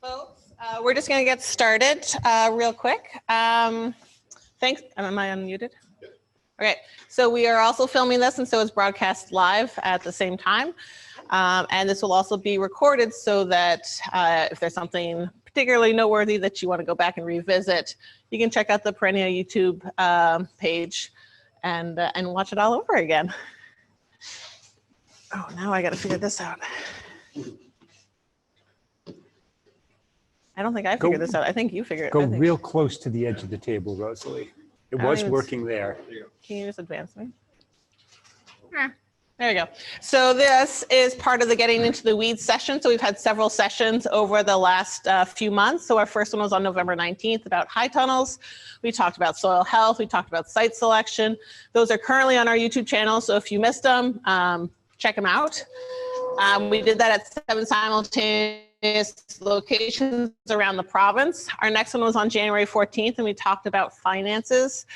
Folks, we're just going to get started real quick. Thanks. Am I unmuted? Okay, so we are also filming this, and so it's broadcast live at the same time. And this will also be recorded so that if there's something particularly noteworthy that you want to go back and revisit, you can check out the Perennia YouTube page and watch it all over again. Oh, now I got to figure this out. I don't think I figured this out. I think you figured it out. Go real close to the edge of the table, Rosalie. It was working there. Can you just advance me? There we go. So this is part of the Getting Into the Weeds session. So we've had several sessions over the last few months. So our first one was on November 19th about high tunnels. We talked about soil health. We talked about site selection. Those are currently on our YouTube channel. So if you missed them, check them out. We did that at 7 simultaneous locations around the province. Our next one was on January 14th, and we talked about finances.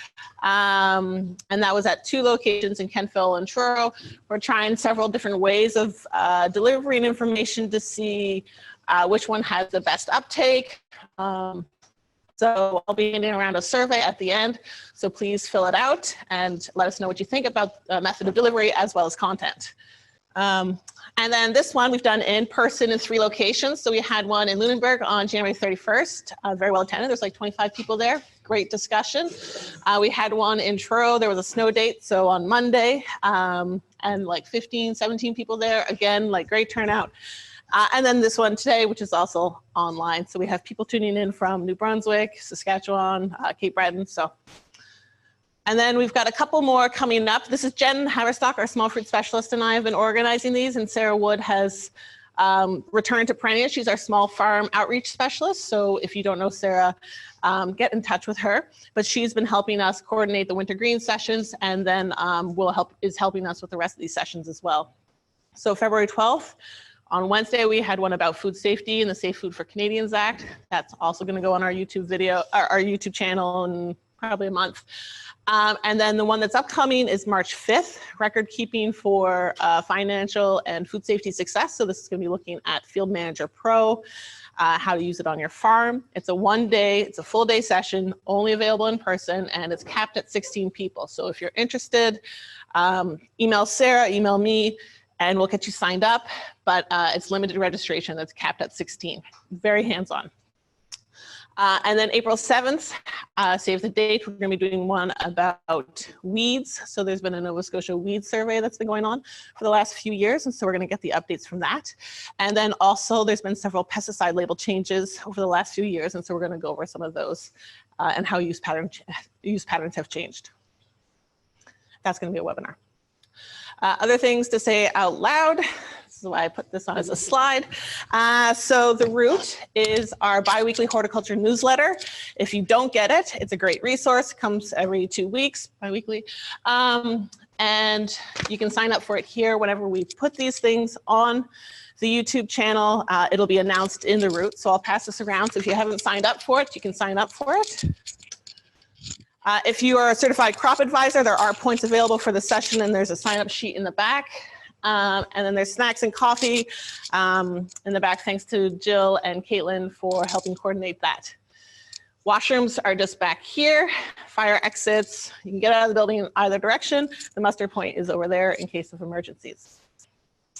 And that was at 2 locations in Kentville and Truro. We're trying several different ways of delivering information to see which one has the best uptake. So I'll be handing around a survey at the end. So please fill it out and let us know what you think about the method of delivery as well as content. And then this one we've done in person in 3 locations. So we had one in Lunenburg on January 31st, very well attended. There's like 25 people there. Great discussion. We had one in Truro. There was a snow date, so on Monday, and like 15, 17 people there. Again, like great turnout. And then this one today, which is also online. So we have people tuning in from New Brunswick, Saskatchewan, Cape Breton. And then we've got a couple more coming up. This is Jen Haverstock, our small fruit specialist, and I have been organizing these, and Sarah Wood has returned to Perennia. She's our small farm outreach specialist. So if you don't know Sarah, get in touch with her. But she's been helping us coordinate the winter green sessions, and then is helping us with the rest of these sessions as well. So February 12th, on Wednesday, we had one about food safety and the Safe Food for Canadians Act. That's also going to go on our YouTube video, our YouTube channel in probably a month. And then the one that's upcoming is March 5th, record keeping for financial and food safety success. So this is going to be looking at Field Manager Pro, how to use it on your farm. It's a it's a full day session, only available in person, and it's capped at 16 people. So if you're interested, email Sarah, email me, and we'll get you signed up. But it's limited registration. That's capped at 16. Very hands-on. And then April 7th, save the date, we're going to be doing one about weeds. So there's been a Nova Scotia weed survey that's been going on for the last few years, and so we're going to get the updates from that. And then also there's been several pesticide label changes over the last few years, and so we're going to go over some of those and how use patterns have changed. That's going to be a webinar. Other things to say out loud. This is why I put this on as a slide. So the Root is our bi-weekly horticulture newsletter. If you don't get it, it's a great resource. It comes every 2 weeks, bi-weekly. And you can sign up for it here whenever we put these things on the YouTube channel. It'll be announced in the Root. So I'll pass this around. So if you haven't signed up for it, you can sign up for it. If you are a certified crop advisor, there are points available for the session, and there's a sign-up sheet in the back. And then there's snacks and coffee in the back, thanks to Jill and Caitlin for helping coordinate that. Washrooms are just back here, fire exits. You can get out of the building in either direction. The muster point is over there in case of emergencies.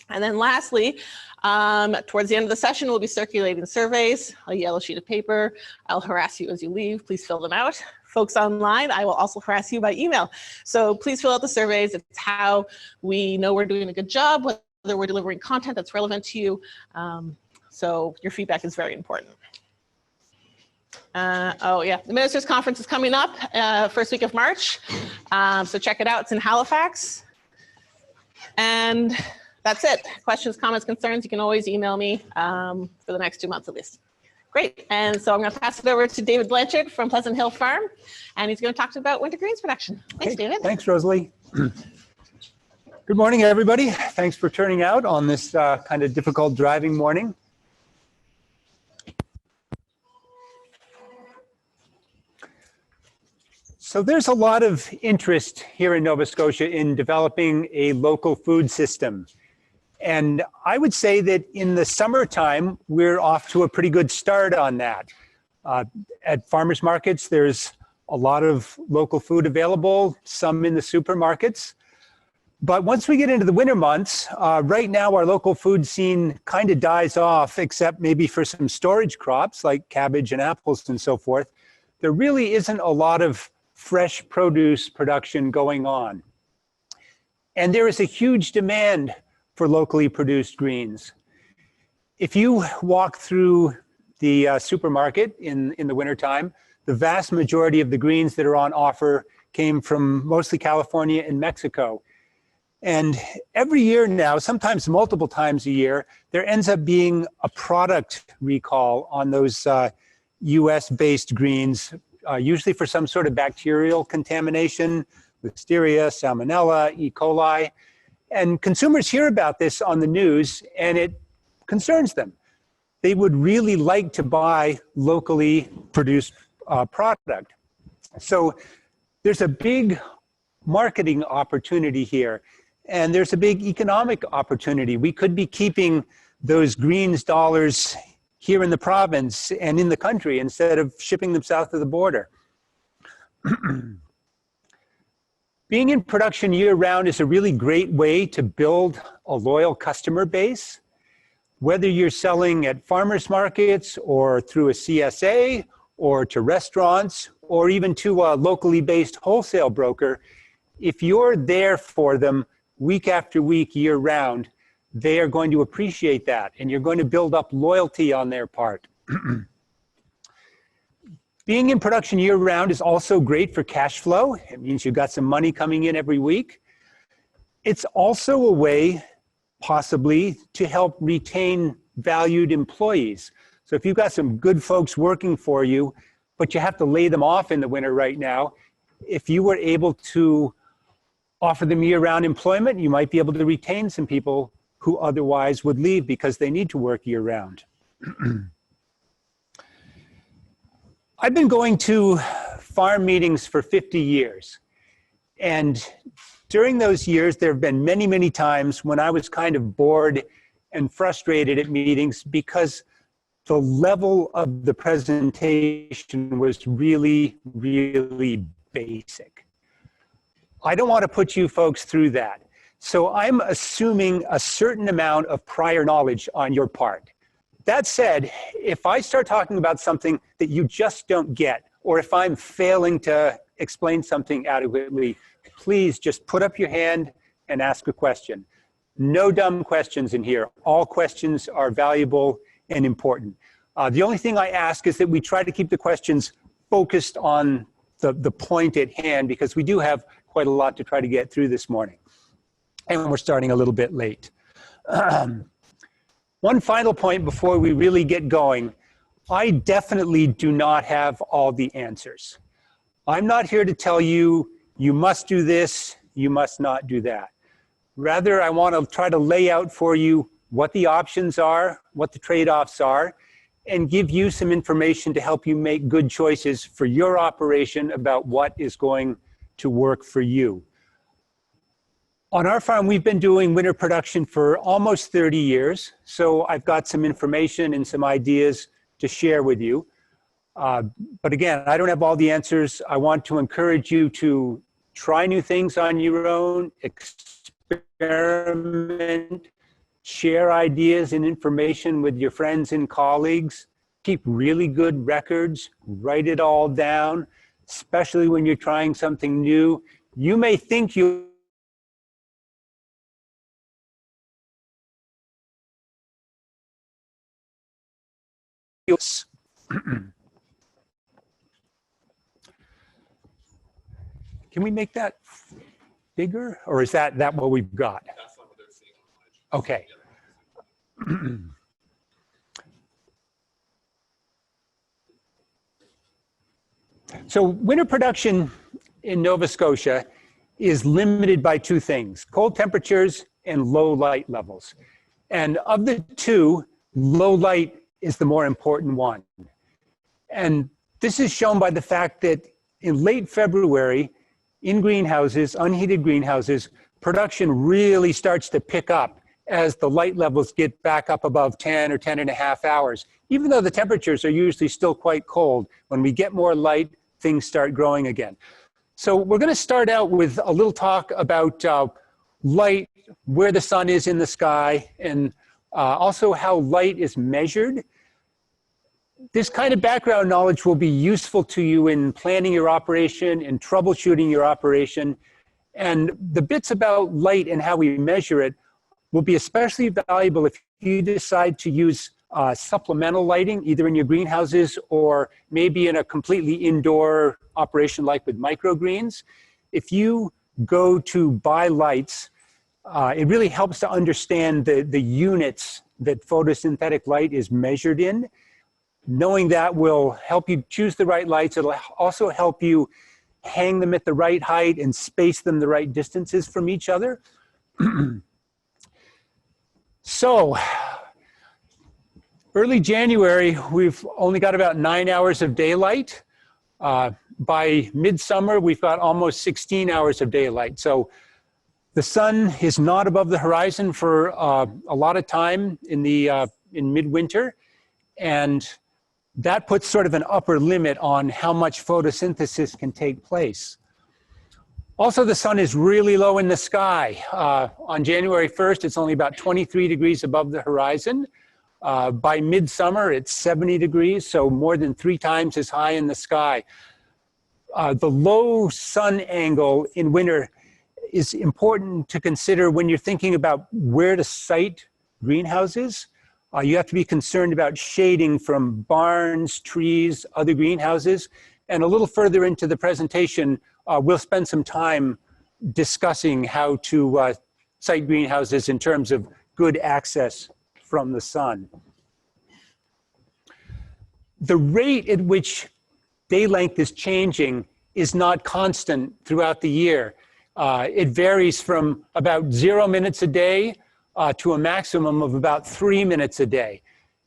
And then lastly, towards the end of the session, we'll be circulating surveys, a yellow sheet of paper. I'll harass you as you leave. Please fill them out. Folks online, I will also harass you by email. So please fill out the surveys. It's how we know we're doing a good job, whether we're delivering content that's relevant to you. So your feedback is very important. Oh yeah, the Ministers' Conference is coming up first week of March. So check it out, it's in Halifax. And that's it. Questions, comments, concerns, you can always email me for the next 2 months at least. Great, and so I'm going to pass it over to David Blanchard from Pleasant Hill Farm, and he's going to talk about winter greens production. Thanks, David. Thanks, Rosalie. Good morning, everybody. Thanks for turning out on this kind of difficult driving morning. So there's a lot of interest here in Nova Scotia in developing a local food system. And I would say that in the summertime, we're off to a pretty good start on that. At farmers markets, there's a lot of local food available, some in the supermarkets. But once we get into the winter months, right now our local food scene kind of dies off, except maybe for some storage crops like cabbage and apples and so forth. There really isn't a lot of fresh produce production going on. And there is a huge demand for locally produced greens. If you walk through the supermarket in the wintertime, the vast majority of the greens that are on offer came from mostly California and Mexico. And every year now, sometimes multiple times a year, there ends up being a product recall on those US-based greens, usually for some sort of bacterial contamination, Listeria, Salmonella, E. coli. And consumers hear about this on the news, and it concerns them. They would really like to buy locally produced product. So there's a big marketing opportunity here. And there's a big economic opportunity. We could be keeping those greens dollars here in the province and in the country instead of shipping them south of the border. Being in production year-round is a really great way to build a loyal customer base. Whether you're selling at farmers markets or through a CSA or to restaurants or even to a locally based wholesale broker, if you're there for them week after week, year round, they are going to appreciate that, and you're going to build up loyalty on their part. Being in production year round is also great for cash flow. It means you've got some money coming in every week. It's also a way, possibly, to help retain valued employees. So if you've got some good folks working for you, but you have to lay them off in the winter right now, if you were able to offer them year-round employment, you might be able to retain some people who otherwise would leave because they need to work year-round. I've been going to farm meetings for 50 years. And during those years, there have been many, many times when I was kind of bored and frustrated at meetings because the level of the presentation was really, really basic. I don't want to put you folks through that. So I'm assuming a certain amount of prior knowledge on your part. That said, if I start talking about something that you just don't get, or if I'm failing to explain something adequately, please just put up your hand and ask a question. No dumb questions in here. All questions are valuable and important. The only thing I ask is that we try to keep the questions focused on the point at hand, because we do have quite a lot to try to get through this morning. And we're starting a little bit late. One final point before we really get going. I definitely do not have all the answers. I'm not here to tell you, you must do this, you must not do that. Rather, I want to try to lay out for you what the options are, what the trade-offs are, and give you some information to help you make good choices for your operation about what is going to work for you. On our farm, we've been doing winter production for almost 30 years, so I've got some information and some ideas to share with you. But again, I don't have all the answers. I want to encourage you to try new things on your own, experiment, share ideas and information with your friends and colleagues, keep really good records, write it all down, especially when you're trying something new. You may think you Can we make that bigger, or is that what we've got? That's not what they're seeing on the Okay. So winter production in Nova Scotia is limited by two things: cold temperatures and low light levels. And of the two, low light is the more important one. And this is shown by the fact that in late February, in greenhouses, unheated greenhouses, production really starts to pick up as the light levels get back up above 10 or 10 and a half hours. Even though the temperatures are usually still quite cold, when we get more light, things start growing again. So we're going to start out with a little talk about light, where the sun is in the sky, and also how light is measured. This kind of background knowledge will be useful to you in planning your operation and troubleshooting your operation. And the bits about light and how we measure it will be especially valuable if you decide to use supplemental lighting, either in your greenhouses or maybe in a completely indoor operation like with microgreens. If you go to buy lights, it really helps to understand the units that photosynthetic light is measured in. Knowing that will help you choose the right lights. It'll also help you hang them at the right height and space them the right distances from each other. So, early January, we've only got about 9 hours of daylight. By midsummer, we've got almost 16 hours of daylight. So the sun is not above the horizon for a lot of time in midwinter, and that puts sort of an upper limit on how much photosynthesis can take place. Also, the sun is really low in the sky. On January 1st, it's only about 23 degrees above the horizon. By midsummer, it's 70 degrees, so more than 3 times as high in the sky. The low sun angle in winter is important to consider when you're thinking about where to site greenhouses. You have to be concerned about shading from barns, trees, other greenhouses. And a little further into the presentation, we'll spend some time discussing how to site greenhouses in terms of good access from the sun. The rate at which day length is changing is not constant throughout the year. It varies from about 0 minutes a day to a maximum of about 3 minutes a day.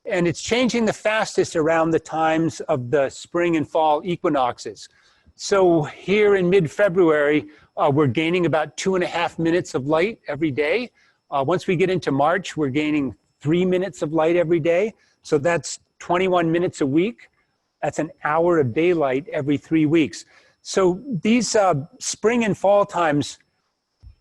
And it's changing the fastest around the times of the spring and fall equinoxes. So here in mid-February, we're gaining about 2.5 minutes of light every day. Once we get into March, we're gaining 3 minutes of light every day. So that's 21 minutes a week. That's an hour of daylight every 3 weeks. So these spring and fall times,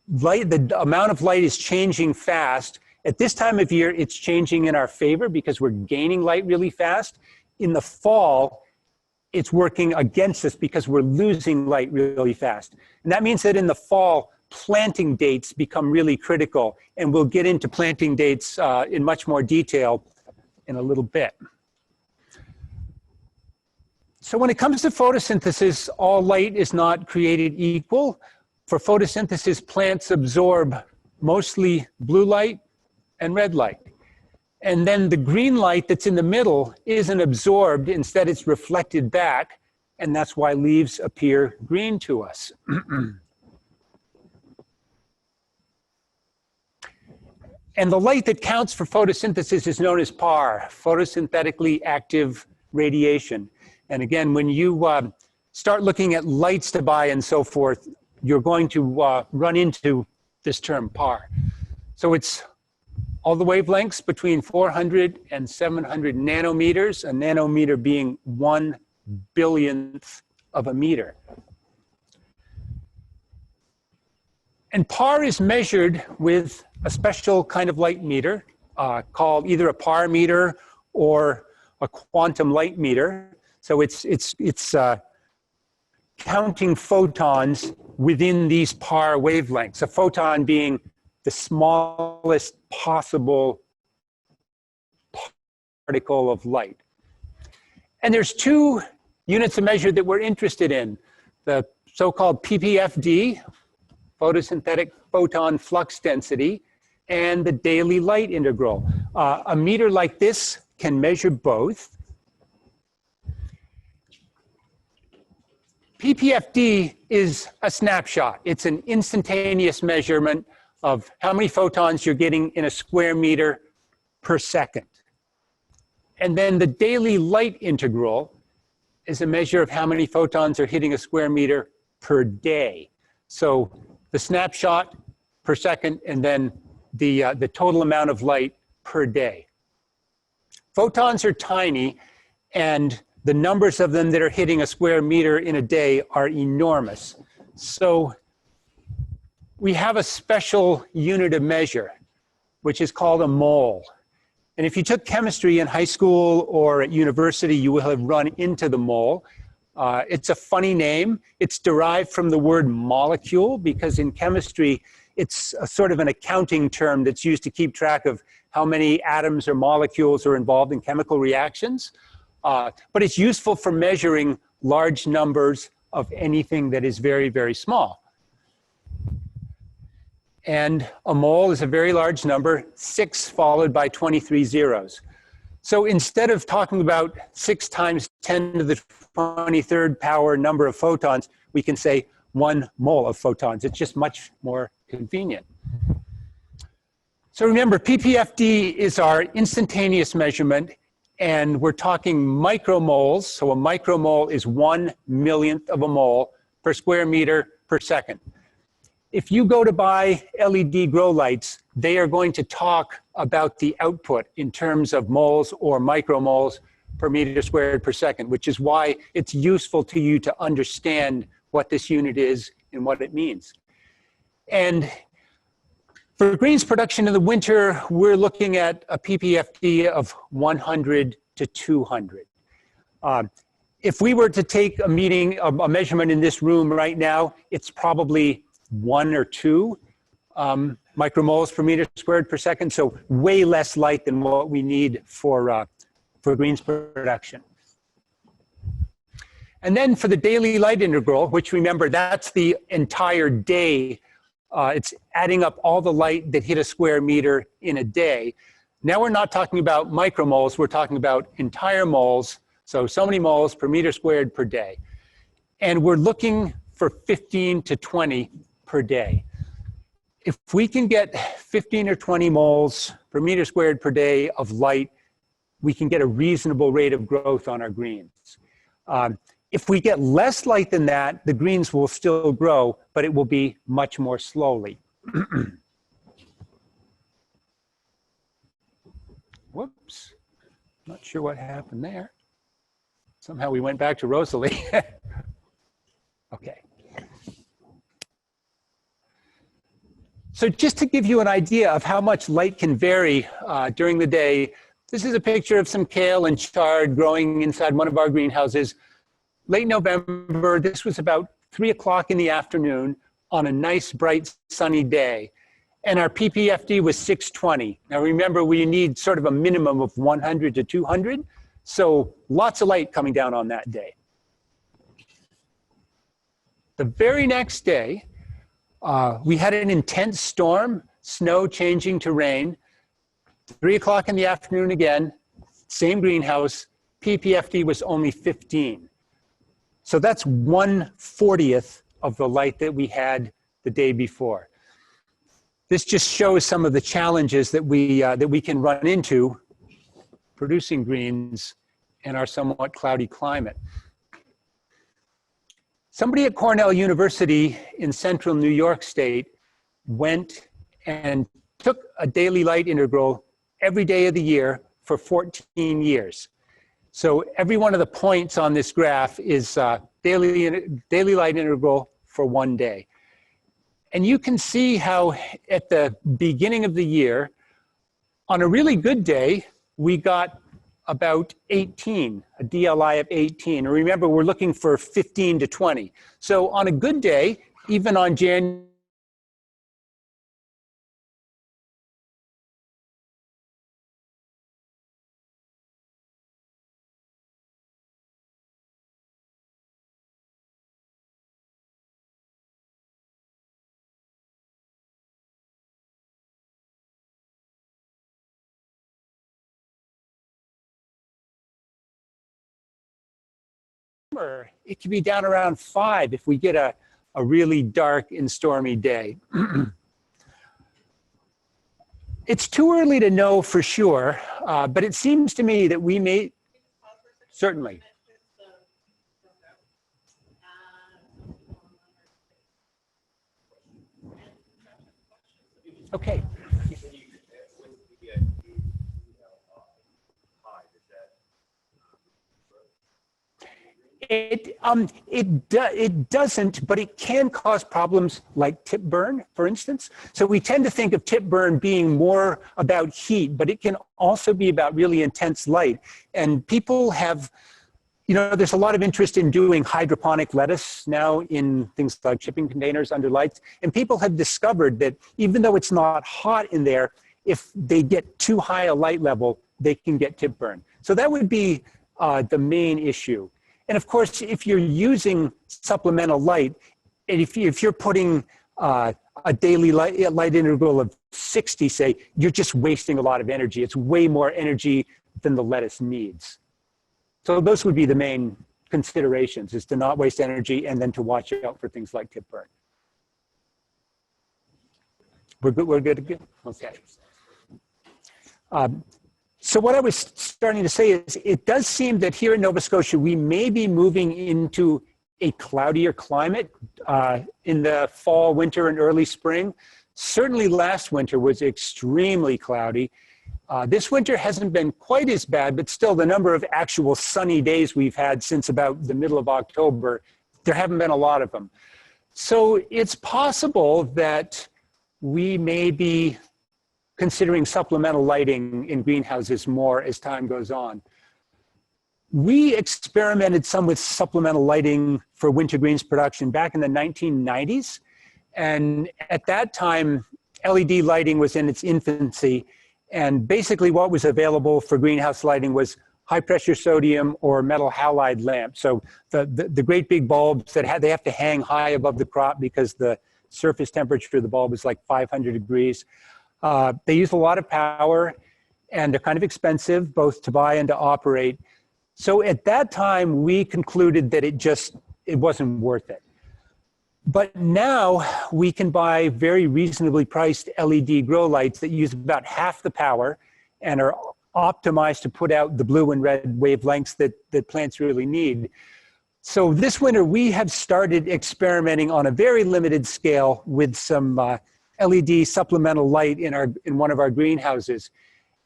the amount of light is changing fast. At this time of year, it's changing in our favor because we're gaining light really fast. In the fall, it's working against us because we're losing light really fast. And that means that in the fall, planting dates become really critical. And we'll get into planting dates in much more detail in a little bit. So when it comes to photosynthesis, all light is not created equal. For photosynthesis, plants absorb mostly blue light and red light. And then the green light that's in the middle isn't absorbed, instead it's reflected back, and that's why leaves appear green to us. And the light that counts for photosynthesis is known as PAR, photosynthetically active radiation. And again, when you start looking at lights to buy and so forth, you're going to run into this term PAR. So it's all the wavelengths between 400 and 700 nanometers, a nanometer being 1 billionth of a meter. And PAR is measured with a special kind of light meter called either a PAR meter or a quantum light meter. So it's counting photons within these PAR wavelengths, a photon being the smallest possible particle of light. And there's 2 units of measure that we're interested in, the so-called ppfd, photosynthetic photon flux density, and the daily light integral. A meter like this can measure both. ppfd is a snapshot. It's an instantaneous measurement of how many photons you're getting in a square meter per second. And then the daily light integral is a measure of how many photons are hitting a square meter per day. So the snapshot per second and then the total amount of light per day. Photons are tiny, and the numbers of them that are hitting a square meter in a day are enormous. So we have a special unit of measure, which is called a mole. And if you took chemistry in high school or at university, you will have run into the mole. It's a funny name. It's derived from the word molecule, because in chemistry, it's a sort of an accounting term that's used to keep track of how many atoms or molecules are involved in chemical reactions. But it's useful for measuring large numbers of anything that is very, very small. And a mole is a very large number, 6 followed by 23 zeros. So instead of talking about 6 times 10 to the 23rd power number of photons, we can say 1 mole of photons. It's just much more convenient. So remember, ppfd is our instantaneous measurement, and we're talking micromoles. So a micromole is 1/1,000,000th of a mole per square meter per second. If you go to buy LED grow lights, they are going to talk about the output in terms of moles or micromoles per meter squared per second, which is why it's useful to you to understand what this unit is and what it means. And for greens production in the winter, we're looking at a ppfd of 100 to 200. If we were to take a measurement in this room right now, it's probably 1 or 2 micromoles per meter squared per second, so way less light than what we need for greens production. And then for the daily light integral, which remember, that's the entire day. It's adding up all the light that hit a square meter in a day. Now we're not talking about micromoles, we're talking about entire moles, so many moles per meter squared per day. And we're looking for 15 to 20 per day. If we can get 15 or 20 moles per meter squared per day of light, we can get a reasonable rate of growth on our greens. If we get less light than that, the greens will still grow, but it will be much more slowly. Whoops, not sure what happened there. Somehow we went back to Rosalie. Okay. So just to give you an idea of how much light can vary during the day, this is a picture of some kale and chard growing inside one of our greenhouses. Late November, this was about 3 o'clock in the afternoon on a nice, bright, sunny day. And our ppfd was 620. Now remember, we need sort of a minimum of 100 to 200. So lots of light coming down on that day. The very next day, we had an intense storm, snow changing to rain. 3 o'clock in the afternoon again, same greenhouse, ppfd was only 15. So that's 1/40th of the light that we had the day before. This just shows some of the challenges that we can run into producing greens in our somewhat cloudy climate. Somebody at Cornell University in central New York State went and took a daily light integral every day of the year for 14 years. So every one of the points on this graph is daily light integral for 1 day. And you can see how at the beginning of the year, on a really good day, we got about 18, a DLI of 18. And remember, we're looking for 15 to 20. So on a good day, even on January, it can be down around 5 if we get a really dark and stormy day. It's too early to know for sure, but it seems to me that we may, certainly. Okay. It doesn't, but it can cause problems like tip burn, for instance. So we tend to think of tip burn being more about heat, but it can also be about really intense light. And people have, there's a lot of interest in doing hydroponic lettuce now in things like shipping containers under lights. And people have discovered that even though it's not hot in there, if they get too high a light level, they can get tip burn. So that would be the main issue. And of course, if you're using supplemental light, and if you're putting a daily light interval of 60, say, you're just wasting a lot of energy. It's way more energy than the lettuce needs. So those would be the main considerations, is to not waste energy and then to watch out for things like tip burn. We're good? Okay. So what I was starting to say is it does seem that here in Nova Scotia, we may be moving into a cloudier climate in the fall, winter, and early spring. Certainly last winter was extremely cloudy. This winter hasn't been quite as bad, but still the number of actual sunny days we've had since about the middle of October, there haven't been a lot of them. So it's possible that we may be considering supplemental lighting in greenhouses more as time goes on. We experimented some with supplemental lighting for winter greens production back in the 1990s. And at that time, LED lighting was in its infancy. And basically what was available for greenhouse lighting was high pressure sodium or metal halide lamps. So the great big bulbs that they have to hang high above the crop because the surface temperature of the bulb is like 500 degrees. They use a lot of power and they're kind of expensive both to buy and to operate. So at that time, we concluded that it wasn't worth it. But now we can buy very reasonably priced LED grow lights that use about half the power and are optimized to put out the blue and red wavelengths that plants really need. So this winter, we have started experimenting on a very limited scale with some LED supplemental light in one of our greenhouses.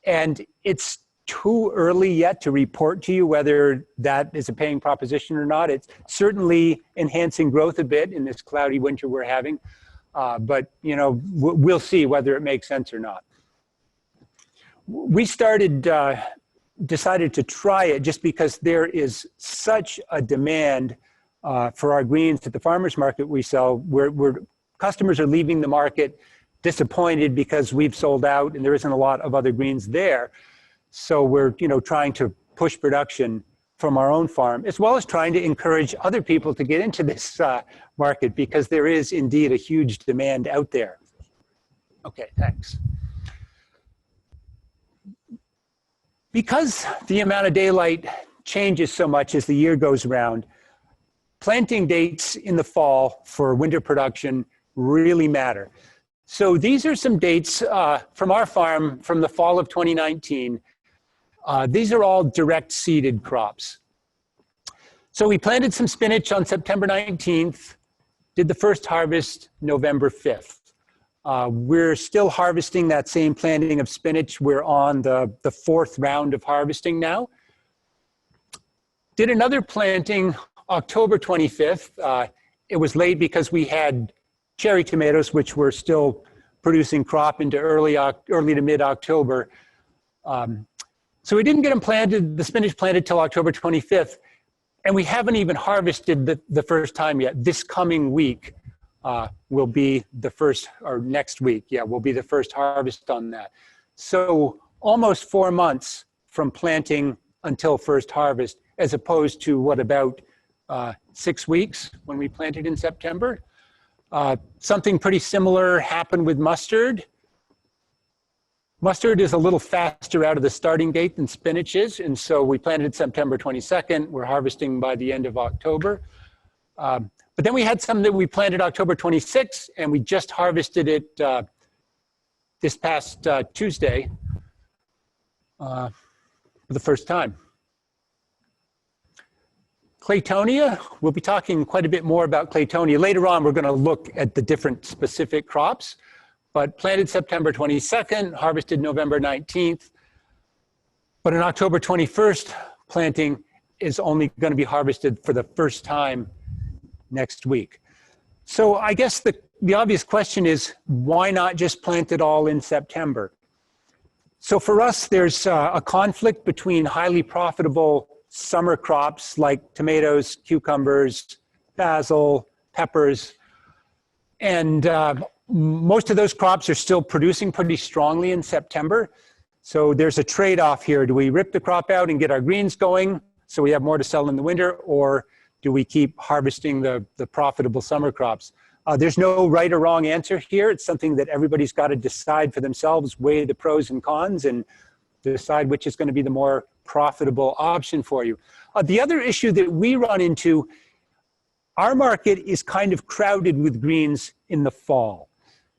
And it's too early yet to report to you whether that is a paying proposition or not. It's certainly enhancing growth a bit in this cloudy winter we're having. But we'll see whether it makes sense or not. We decided to try it just because there is such a demand for our greens at the farmers market we sell. Customers are leaving the market disappointed because we've sold out and there isn't a lot of other greens there. So we're trying to push production from our own farm, as well as trying to encourage other people to get into this market because there is indeed a huge demand out there. Okay, thanks. Because the amount of daylight changes so much as the year goes around, planting dates in the fall for winter production really matter. So these are some dates from our farm from the fall of 2019. These are all direct seeded crops. So we planted some spinach on September 19th, did the first harvest November 5th. We're still harvesting that same planting of spinach. We're on the fourth round of harvesting now. Did another planting October 25th. It was late because we had cherry tomatoes, which were still producing crop into early to mid-October. So we didn't get them planted, the spinach planted till October 25th, and we haven't even harvested the first time yet. This coming week will be the first, or next week, will be the first harvest on that. So almost 4 months from planting until first harvest, as opposed to about 6 weeks when we planted in September. Something pretty similar happened with mustard. Mustard is a little faster out of the starting gate than spinach is, and so we planted September 22nd. We're harvesting by the end of October. But then we had some that we planted October 26th, and we just harvested it this past Tuesday for the first time. Claytonia, we'll be talking quite a bit more about Claytonia. Later on, we're going to look at the different specific crops, but planted September 22nd, harvested November 19th. But on October 21st, planting, is only going to be harvested for the first time next week. So I guess the obvious question is, why not just plant it all in September? So for us, there's a conflict between highly profitable summer crops like tomatoes, cucumbers, basil, peppers, and most of those crops are still producing pretty strongly in September. So there's a trade-off here. Do we rip the crop out and get our greens going so we have more to sell in the winter, or do we keep harvesting the profitable summer crops? There's no right or wrong answer here. It's something that everybody's got to decide for themselves, weigh the pros and cons, and decide which is going to be the more profitable option for you. The other issue that we run into, our market is kind of crowded with greens in the fall.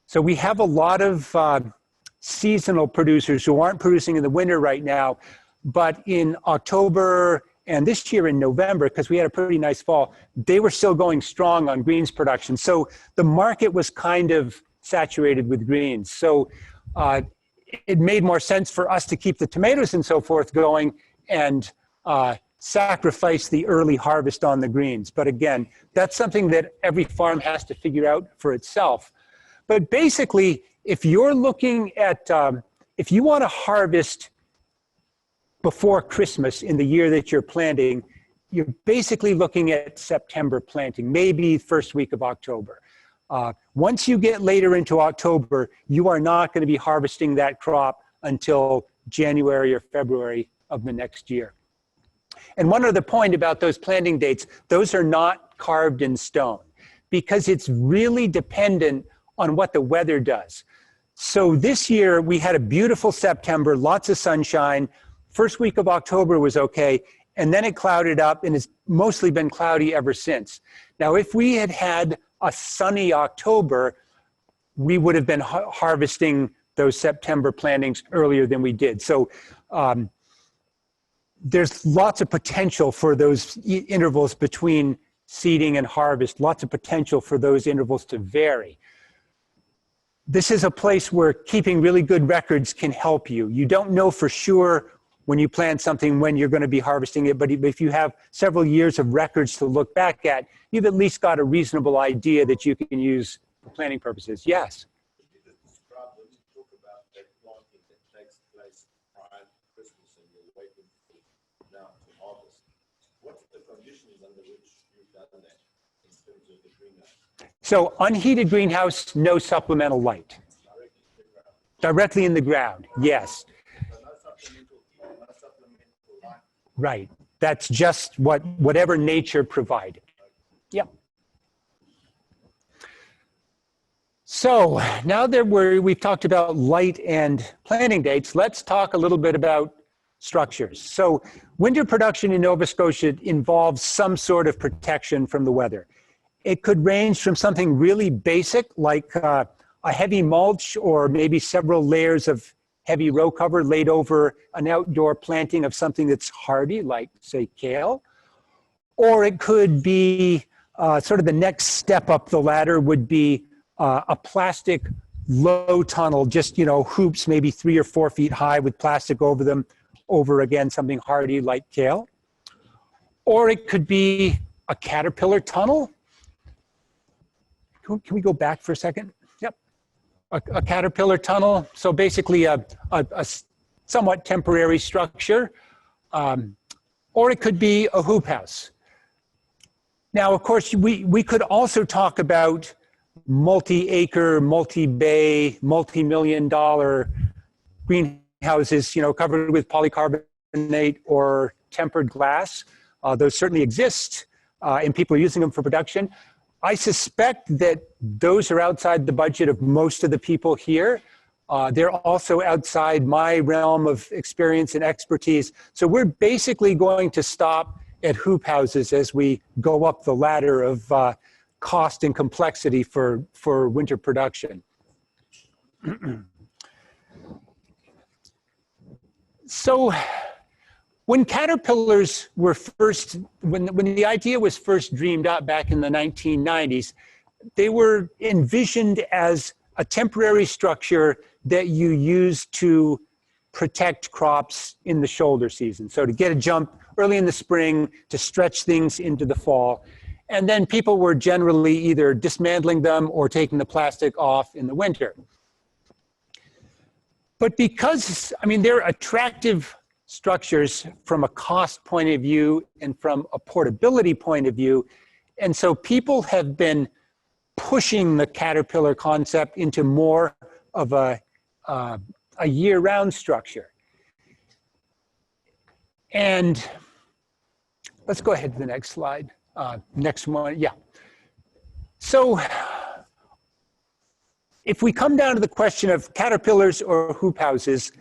So we have a lot of seasonal producers who aren't producing in the winter right now, but in October and this year in November, because we had a pretty nice fall, they were still going strong on greens production. So the market was kind of saturated with greens. So it made more sense for us to keep the tomatoes and so forth going and sacrifice the early harvest on the greens. But again, that's something that every farm has to figure out for itself. But basically, if you're looking at, if you want to harvest before Christmas in the year that you're planting, you're basically looking at September planting, maybe first week of October. Once you get later into October, you are not going to be harvesting that crop until January or February of the next year. And one other point about those planting dates, those are not carved in stone because it's really dependent on what the weather does. So this year we had a beautiful September, lots of sunshine. First week of October was okay, and then it clouded up, and it's mostly been cloudy ever since. Now, if we had had a sunny October, we would have been harvesting those September plantings earlier than we did. So there's lots of potential for those intervals between seeding and harvest, lots of potential for those intervals to vary. This is a place where keeping really good records can help you. You don't know for sure when you plant something when you're going to be harvesting it, but if you have several years of records to look back at, you've at least got a reasonable idea that you can use for planting purposes. Yes? Could you just describe, when you talk about that planting that takes place prior to Christmas and you're waiting for now to harvest, what's the conditions under which you've done that in terms of the greenhouse? So unheated greenhouse, no supplemental light. Directly in the ground, yes. Right. That's just whatever nature provided. Yep. So now that we've talked about light and planting dates, let's talk a little bit about structures. So winter production in Nova Scotia involves some sort of protection from the weather. It could range from something really basic like a heavy mulch or maybe several layers of heavy row cover laid over an outdoor planting of something that's hardy, like, say, kale. Or it could be sort of the next step up the ladder would be a plastic low tunnel, just, hoops maybe 3 or 4 feet high with plastic over them, over, again, something hardy like kale. Or it could be a caterpillar tunnel. Can we go back for a second? Yep. A caterpillar tunnel, so basically a somewhat temporary structure, or it could be a hoop house. Now, of course, we could also talk about multi-acre, multi-bay, multi-million-dollar greenhouses, covered with polycarbonate or tempered glass. Those certainly exist, and people are using them for production. I suspect that those are outside the budget of most of the people here. They're also outside my realm of experience and expertise. So we're basically going to stop at hoop houses as we go up the ladder of cost and complexity for winter production. So when caterpillars were first, when the idea was first dreamed up back in the 1990s, they were envisioned as a temporary structure that you use to protect crops in the shoulder season. So to get a jump early in the spring, to stretch things into the fall. And then people were generally either dismantling them or taking the plastic off in the winter. But because, I mean, they're attractive structures from a cost point of view and from a portability point of view. And so people have been pushing the caterpillar concept into more of a year-round structure. And let's go ahead to the next slide. Next one, yeah. So if we come down to the question of caterpillars or hoop houses,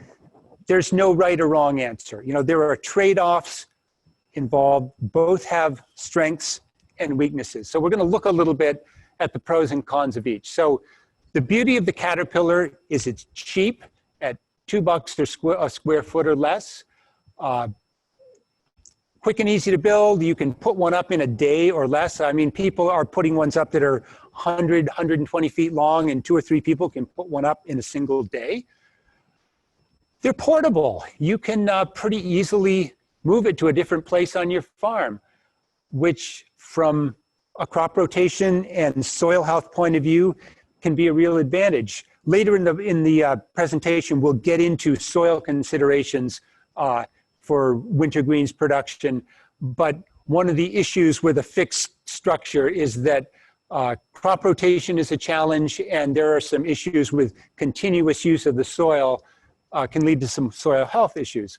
there's no right or wrong answer. You know, there are trade-offs involved. Both have strengths and weaknesses. So we're going to look a little bit at the pros and cons of each. So the beauty of the caterpillar is it's cheap at $2 a square foot or less. Quick and easy to build. You can put one up in a day or less. I mean, people are putting ones up that are 100, 120 feet long, and 2 or 3 people can put one up in a single day. They're portable. You can pretty easily move it to a different place on your farm, which from a crop rotation and soil health point of view can be a real advantage. Later in the presentation, we'll get into soil considerations for winter greens production. But one of the issues with a fixed structure is that crop rotation is a challenge, and there are some issues with continuous use of the soil can lead to some soil health issues.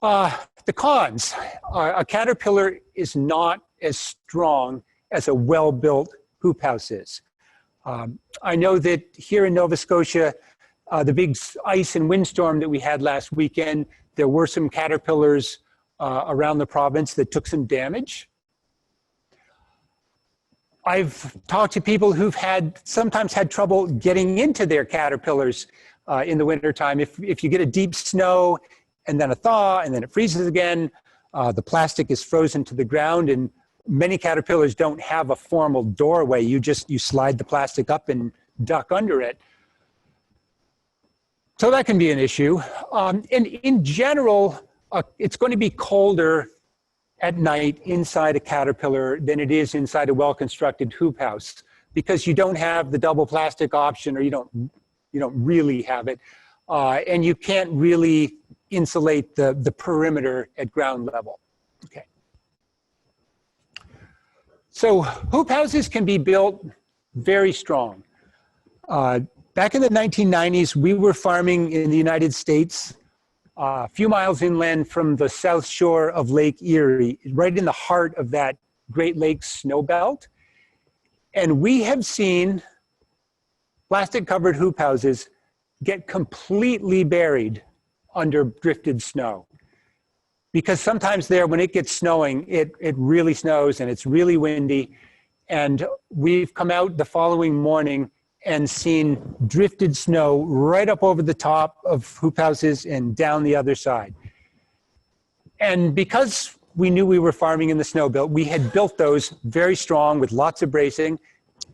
The cons, a caterpillar is not as strong as a well-built hoop house is. I know that here in Nova Scotia, the big ice and windstorm that we had last weekend, there were some caterpillars around the province that took some damage. I've talked to people who've sometimes had trouble getting into their caterpillars in the wintertime. If you get a deep snow and then a thaw and then it freezes again, the plastic is frozen to the ground, and many caterpillars don't have a formal doorway. You slide the plastic up and duck under it. So that can be an issue. And in general, it's going to be colder at night inside a caterpillar than it is inside a well-constructed hoop house, because you don't have the double plastic option, or you don't really have it. And you can't really insulate the perimeter at ground level. Okay. So hoop houses can be built very strong. Back in the 1990s, we were farming in the United States, a few miles inland from the south shore of Lake Erie, right in the heart of that Great Lakes snow belt. And we have seen plastic-covered hoop houses get completely buried under drifted snow. Because sometimes there, when it gets snowing, it really snows and it's really windy. And we've come out the following morning and seen drifted snow right up over the top of hoop houses and down the other side. And because we knew we were farming in the snow belt, we had built those very strong with lots of bracing,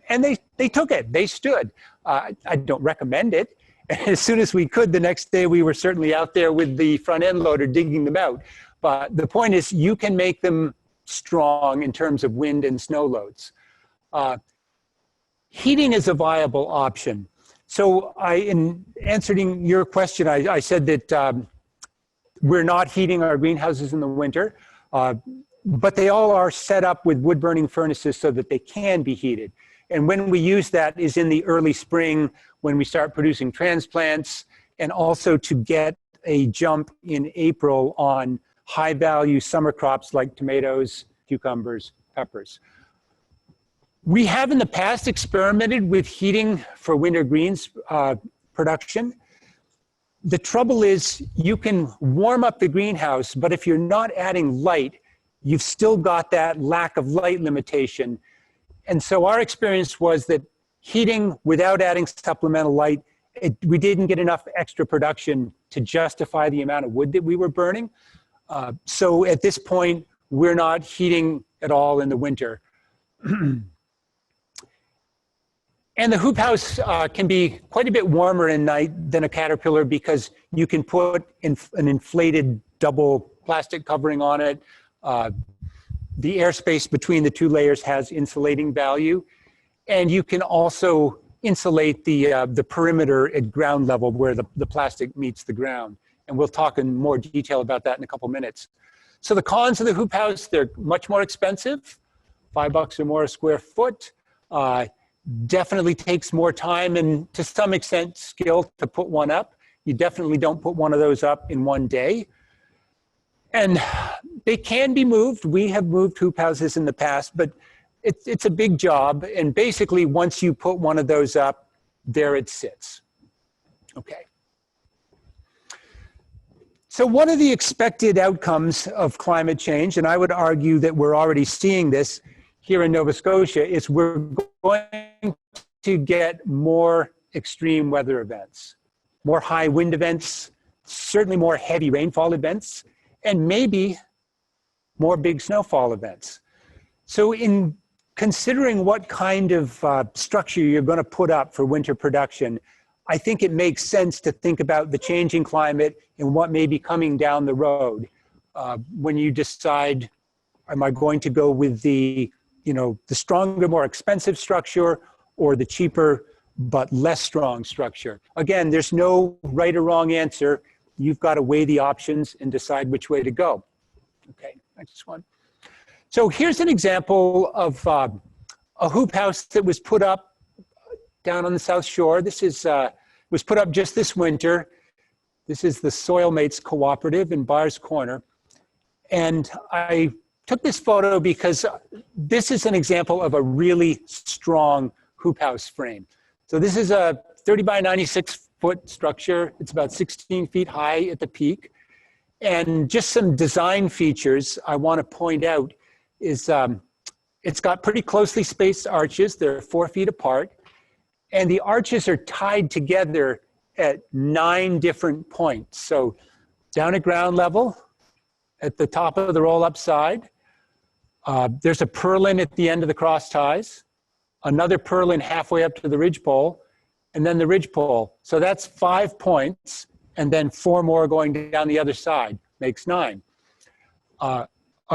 and they took it, they stood. I don't recommend it. And as soon as we could, the next day we were certainly out there with the front end loader digging them out. But the point is, you can make them strong in terms of wind and snow loads. Heating is a viable option. So in answering your question, I said that we're not heating our greenhouses in the winter, but they all are set up with wood burning furnaces so that they can be heated. And when we use that is in the early spring, when we start producing transplants, and also to get a jump in April on high value summer crops like tomatoes, cucumbers, peppers. We have in the past experimented with heating for winter greens production. The trouble is you can warm up the greenhouse, but if you're not adding light, you've still got that lack of light limitation. And so our experience was that heating without adding supplemental light, we didn't get enough extra production to justify the amount of wood that we were burning. So at this point, we're not heating at all in the winter. And the hoop house can be quite a bit warmer at night than a caterpillar because you can put an inflated double plastic covering on it. The airspace between the two layers has insulating value. And you can also insulate the perimeter at ground level where the plastic meets the ground. And we'll talk in more detail about that in a couple minutes. So the cons of the hoop house, they're much more expensive, $5 or more a square foot. Definitely takes more time and to some extent skill to put one up. You definitely don't put one of those up in one day. And they can be moved. We have moved hoop houses in the past, but it's a big job. And basically once you put one of those up, there it sits. Okay. So one of the expected outcomes of climate change, and I would argue that we're already seeing this here in Nova Scotia, is we're going to get more extreme weather events, more high wind events, certainly more heavy rainfall events, and maybe more big snowfall events. So in considering what kind of structure you're going to put up for winter production, I think it makes sense to think about the changing climate and what may be coming down the road when you decide, am I going to go with the stronger, more expensive structure or the cheaper but less strong structure? Again, there's no right or wrong answer. You've got to weigh the options and decide which way to go. Okay, next one. So here's an example of a hoop house that was put up down on the South Shore. This is was put up just this winter. This is the Soil Mates Cooperative in Byers Corner. And I took this photo because this is an example of a really strong hoop house frame. So this is a 30 by 96 foot structure. It's about 16 feet high at the peak. And just some design features I want to point out is it's got pretty closely spaced arches. They're 4 feet apart. And the arches are tied together at 9 different points. So down at ground level, at the top of the roll-up side, there's a purlin at the end of the cross ties, another purlin halfway up to the ridge pole, and then the ridge pole. So that's 5 points, and then 4 more going down the other side, makes 9. A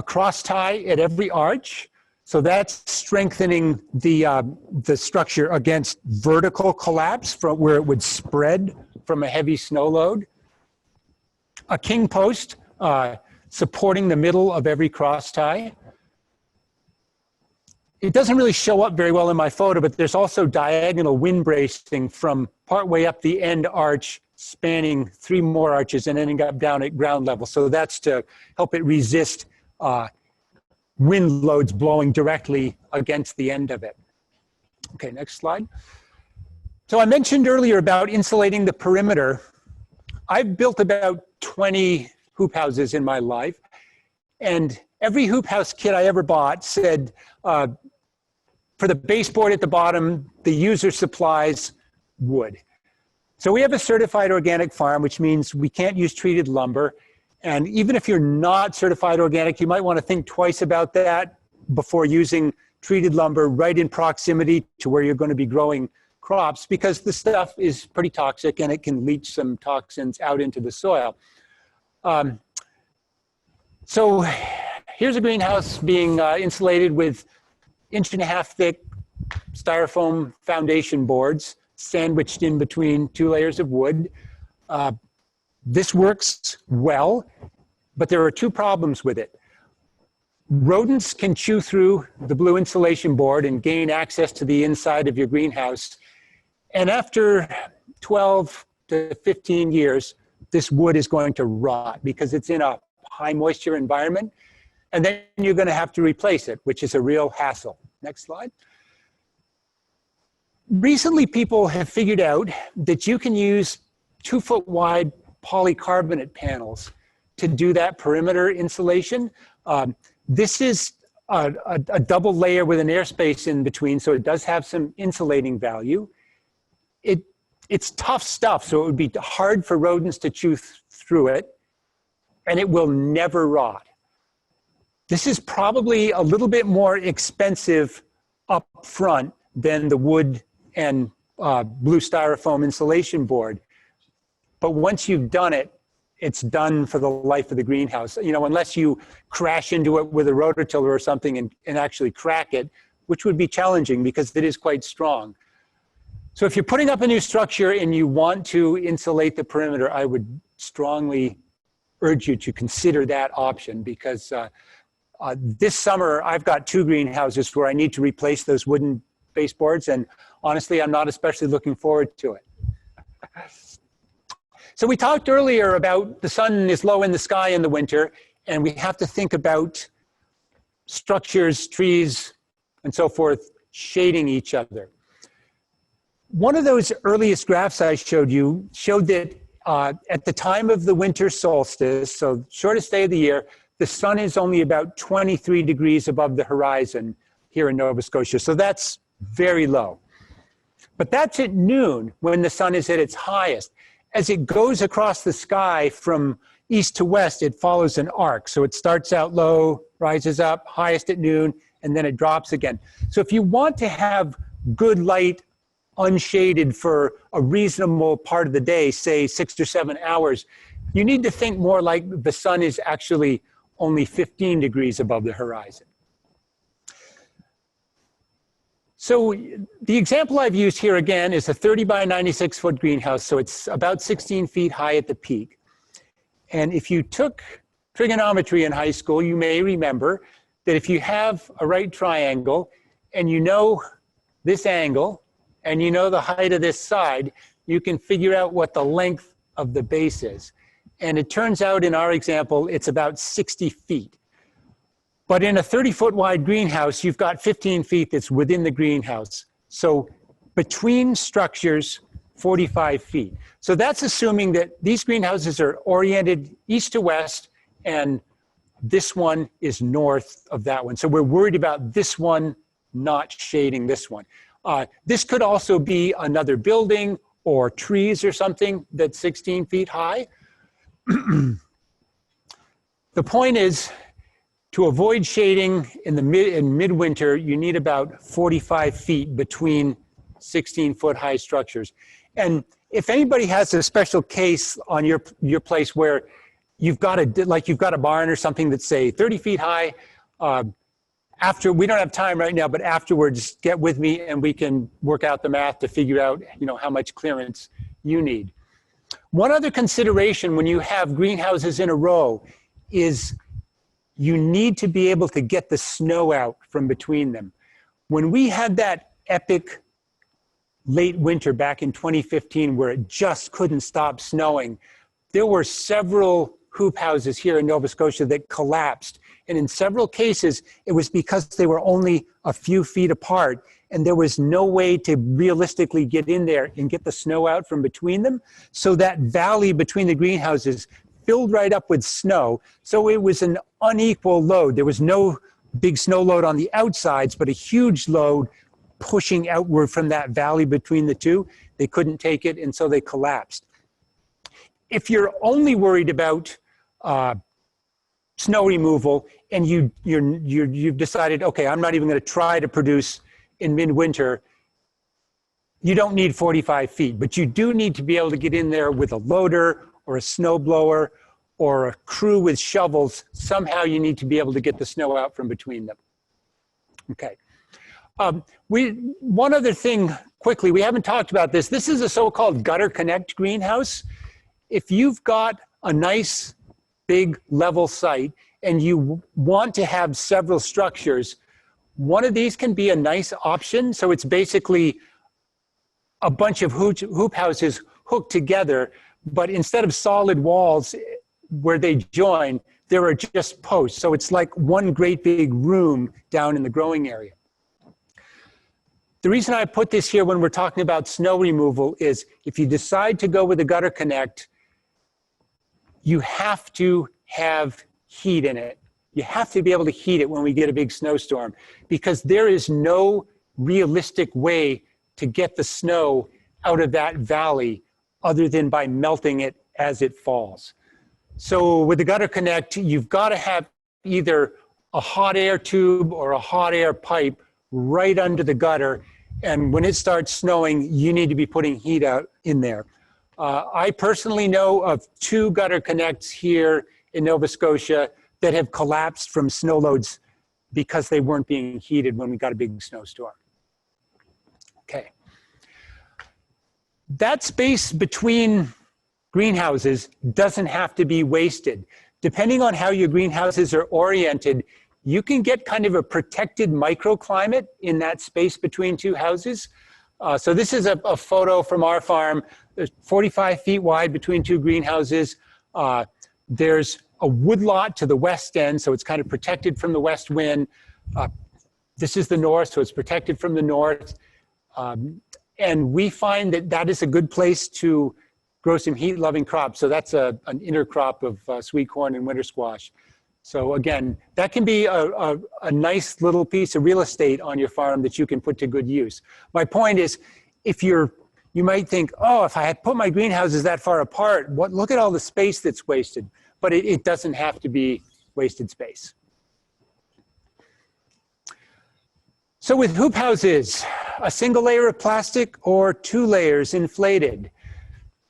cross tie at every arch. So that's strengthening the structure against vertical collapse from where it would spread from a heavy snow load. A king post supporting the middle of every cross tie. It doesn't really show up very well in my photo, but there's also diagonal wind bracing from partway up the end arch, spanning 3 more arches and ending up down at ground level. So that's to help it resist wind loads blowing directly against the end of it. Okay, next slide. So I mentioned earlier about insulating the perimeter. I've built about 20 hoop houses in my life, and every hoop house kit I ever bought said, for the baseboard at the bottom, the user supplies wood. So we have a certified organic farm, which means we can't use treated lumber. And even if you're not certified organic, you might want to think twice about that before using treated lumber right in proximity to where you're going to be growing crops, because the stuff is pretty toxic and it can leach some toxins out into the soil. So here's a greenhouse being insulated with 1.5 inch thick styrofoam foundation boards sandwiched in between 2 layers of wood. This works well, but there are 2 problems with it. Rodents can chew through the blue insulation board and gain access to the inside of your greenhouse. And after 12 to 15 years, this wood is going to rot because it's in a high moisture environment. And then you're going to have to replace it, which is a real hassle. Next slide. Recently, people have figured out that you can use 2-foot wide polycarbonate panels to do that perimeter insulation. This is a double layer with an airspace in between, so it does have some insulating value. It's tough stuff, so it would be hard for rodents to chew through it, and it will never rot. This is probably a little bit more expensive up front than the wood and blue styrofoam insulation board. But once you've done it, it's done for the life of the greenhouse. You know, unless you crash into it with a rototiller or something and actually crack it, which would be challenging because it is quite strong. So if you're putting up a new structure and you want to insulate the perimeter, I would strongly urge you to consider that option, because this summer I've got 2 greenhouses where I need to replace those wooden baseboards, and honestly, I'm not especially looking forward to it. So we talked earlier about the sun is low in the sky in the winter, and we have to think about structures, trees, and so forth shading each other. One of those earliest graphs I showed you showed that at the time of the winter solstice, so shortest day of the year, the sun is only about 23 degrees above the horizon here in Nova Scotia. So that's very low. But that's at noon when the sun is at its highest. As it goes across the sky from east to west, it follows an arc. So it starts out low, rises up, highest at noon, and then it drops again. So if you want to have good light unshaded for a reasonable part of the day, say 6 or 7 hours, you need to think more like the sun is actually only 15 degrees above the horizon. So the example I've used here again is a 30 by 96 foot greenhouse. So it's about 16 feet high at the peak. And if you took trigonometry in high school, you may remember that if you have a right triangle and you know this angle and you know the height of this side, you can figure out what the length of the base is. And it turns out in our example, it's about 60 feet. But in a 30-foot wide greenhouse, you've got 15 feet that's within the greenhouse. So between structures, 45 feet. So that's assuming that these greenhouses are oriented east to west, and this one is north of that one. So we're worried about this one not shading this one. This could also be another building or trees or something that's 16 feet high. The point is, to avoid shading in midwinter, you need about 45 feet between 16-foot high structures. And if anybody has a special case on your place where you've got a barn or something that's, say, 30 feet high, we don't have time right now, but afterwards, get with me and we can work out the math to figure out, you know, how much clearance you need. One other consideration when you have greenhouses in a row is you need to be able to get the snow out from between them. When we had that epic late winter back in 2015 where it just couldn't stop snowing, there were several hoop houses here in Nova Scotia that collapsed. And in several cases, it was because they were only a few feet apart and there was no way to realistically get in there and get the snow out from between them. So that valley between the greenhouses filled right up with snow. So it was an unequal load. There was no big snow load on the outsides, but a huge load pushing outward from that valley between the two. They couldn't take it, and so they collapsed. If you're only worried about snow removal and you've decided, okay, I'm not even going to try to produce in midwinter, you don't need 45 feet, but you do need to be able to get in there with a loader or a snow blower or a crew with shovels. Somehow you need to be able to get the snow out from between them. Okay. One other thing quickly, we haven't talked about this. This is a so-called gutter connect greenhouse. If you've got a nice big level site and you want to have several structures, one of these can be a nice option. So it's basically a bunch of hoop houses hooked together, but instead of solid walls where they join, there are just posts. So it's like one great big room down in the growing area. The reason I put this here when we're talking about snow removal is if you decide to go with a gutter connect, you have to have heat in it. You have to be able to heat it when we get a big snowstorm, because there is no realistic way to get the snow out of that valley other than by melting it as it falls. So with the gutter connect, you've got to have either a hot air tube or a hot air pipe right under the gutter, And when it starts snowing, you need to be putting heat out in there. I personally know of 2 gutter connects here in Nova Scotia that have collapsed from snow loads because they weren't being heated when we got a big snowstorm. Okay. That space between greenhouses doesn't have to be wasted. Depending on how your greenhouses are oriented, you can get kind of a protected microclimate in that space between 2 houses. So this is a photo from our farm. There's 45 feet wide between 2 greenhouses. There's a woodlot to the west end, so it's kind of protected from the west wind. This is the north, so it's protected from the north. And we find that that is a good place to grow some heat-loving crops. So that's an intercrop of sweet corn and winter squash. So again, that can be a nice little piece of real estate on your farm that you can put to good use. My point is, if you might think, oh, if I had put my greenhouses that far apart, look at all the space that's wasted. But it doesn't have to be wasted space. So with hoop houses, a single layer of plastic or 2 layers inflated.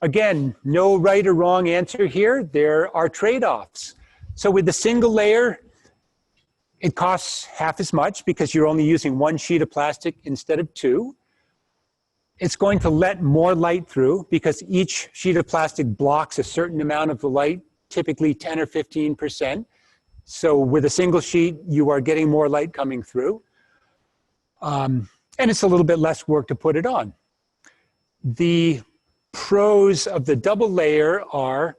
Again, no right or wrong answer here. There are trade-offs. So with the single layer, it costs half as much because you're only using 1 sheet of plastic instead of 2. It's going to let more light through because each sheet of plastic blocks a certain amount of the light, typically 10 or 15%. So with a single sheet, you are getting more light coming through. And it's a little bit less work to put it on. The pros of the double layer are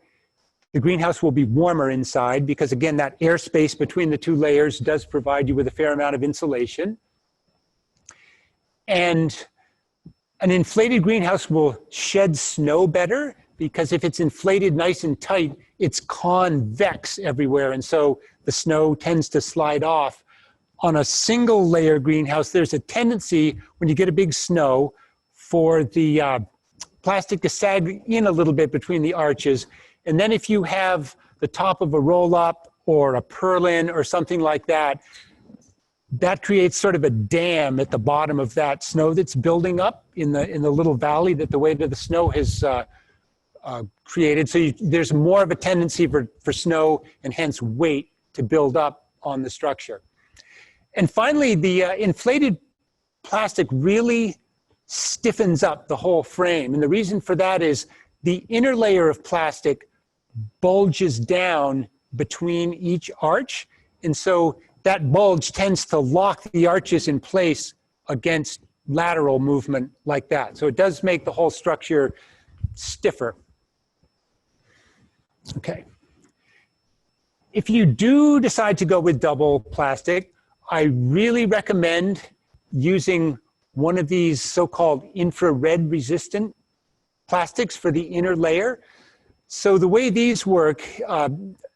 the greenhouse will be warmer inside because, again, that airspace between the 2 layers does provide you with a fair amount of insulation. And an inflated greenhouse will shed snow better because if it's inflated nice and tight, it's convex everywhere. And so the snow tends to slide off. On a single layer greenhouse, there's a tendency when you get a big snow for the plastic to sag in a little bit between the arches. And then if you have the top of a roll-up or a purlin or something like that, that creates sort of a dam at the bottom of that snow that's building up in the little valley that the weight of the snow has created. So there's more of a tendency for snow and hence weight to build up on the structure. And finally, the inflated plastic really stiffens up the whole frame. And the reason for that is the inner layer of plastic bulges down between each arch. And so that bulge tends to lock the arches in place against lateral movement like that. So it does make the whole structure stiffer. Okay. If you do decide to go with double plastic, I really recommend using one of these so-called infrared resistant plastics for the inner layer. So the way these work,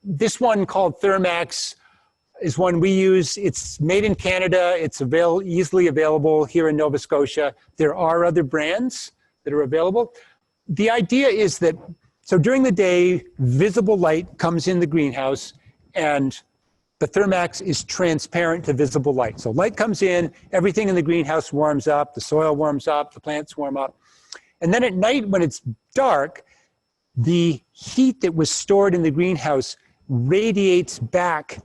this one called Thermax is one we use. It's made in Canada. It's easily available here in Nova Scotia. There are other brands that are available. The idea is that, so during the day, visible light comes in the greenhouse and the Thermax is transparent to visible light. So light comes in, everything in the greenhouse warms up, the soil warms up, the plants warm up. And then at night when it's dark, the heat that was stored in the greenhouse radiates back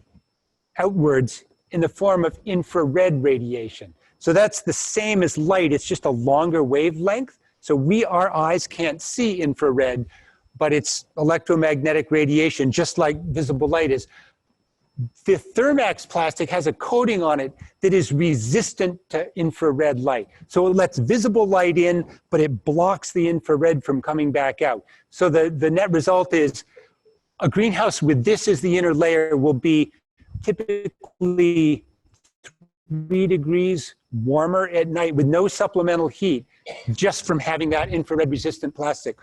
outwards in the form of infrared radiation. So that's the same as light, it's just a longer wavelength. So our eyes can't see infrared, but it's electromagnetic radiation, just like visible light is. The Thermax plastic has a coating on it that is resistant to infrared light. So it lets visible light in, but it blocks the infrared from coming back out. So the net result is a greenhouse with this as the inner layer will be typically 3 degrees warmer at night with no supplemental heat, just from having that infrared resistant plastic.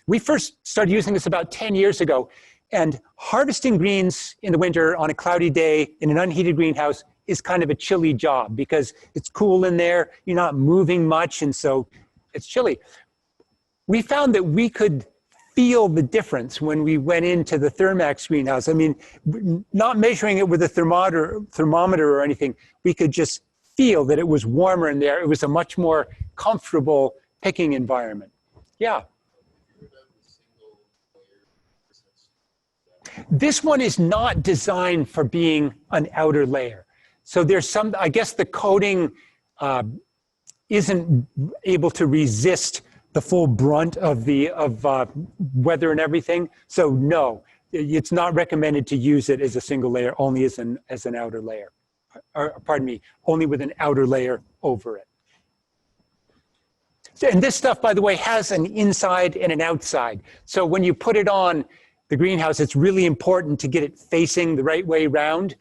We first started using this about 10 years ago. And harvesting greens in the winter on a cloudy day in an unheated greenhouse is kind of a chilly job because it's cool in there, you're not moving much, and so it's chilly. We found that we could feel the difference when we went into the Thermax greenhouse. I mean, not measuring it with a thermometer or anything, we could just feel that it was warmer in there. It was a much more comfortable picking environment. Yeah. This one is not designed for being an outer layer. So there's some, I guess the coating isn't able to resist the full brunt of weather and everything. So no, it's not recommended to use it as a single layer, only as an outer layer. Or pardon me, only with an outer layer over it. And this stuff, by the way, has an inside and an outside. So when you put it on the greenhouse, it's really important to get it facing the right way round.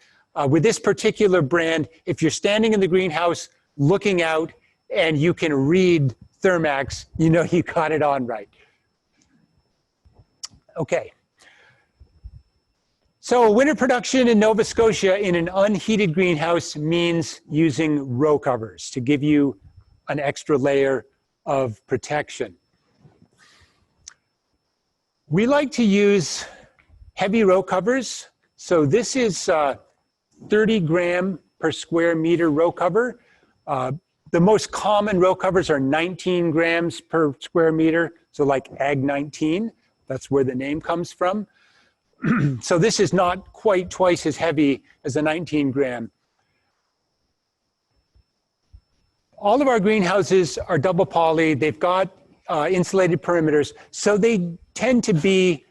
With this particular brand, if you're standing in the greenhouse looking out and you can read Thermax, you know you got it on right. Okay. So winter production in Nova Scotia in an unheated greenhouse means using row covers to give you an extra layer of protection. We like to use heavy row covers. So this is 30 gram per square meter row cover. The most common row covers are 19 grams per square meter. So like Ag 19, that's where the name comes from. So this is not quite twice as heavy as a 19 gram. All of our greenhouses are double poly. They've got insulated perimeters. So they tend to be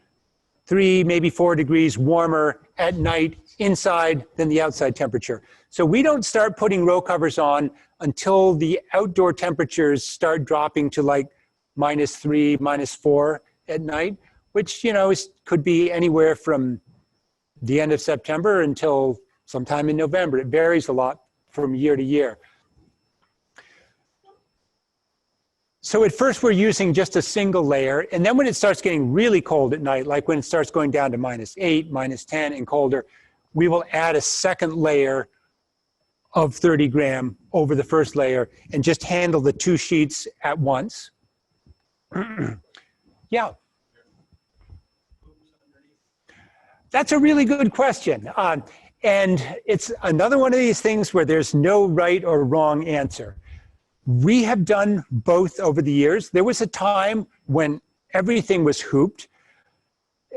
3, maybe 4 degrees warmer at night inside than the outside temperature. So we don't start putting row covers on until the outdoor temperatures start dropping to like -3, -4 at night, which, you know, could be anywhere from the end of September until sometime in November. It varies a lot from year to year. So at first we're using just a single layer, and then when it starts getting really cold at night, like when it starts going down to -8, -10 and colder, we will add a second layer of 30 gram over the first layer and just handle the 2 sheets at once. Yeah. That's a really good question. And it's another one of these things where there's no right or wrong answer. We have done both over the years. There was a time when everything was hooped.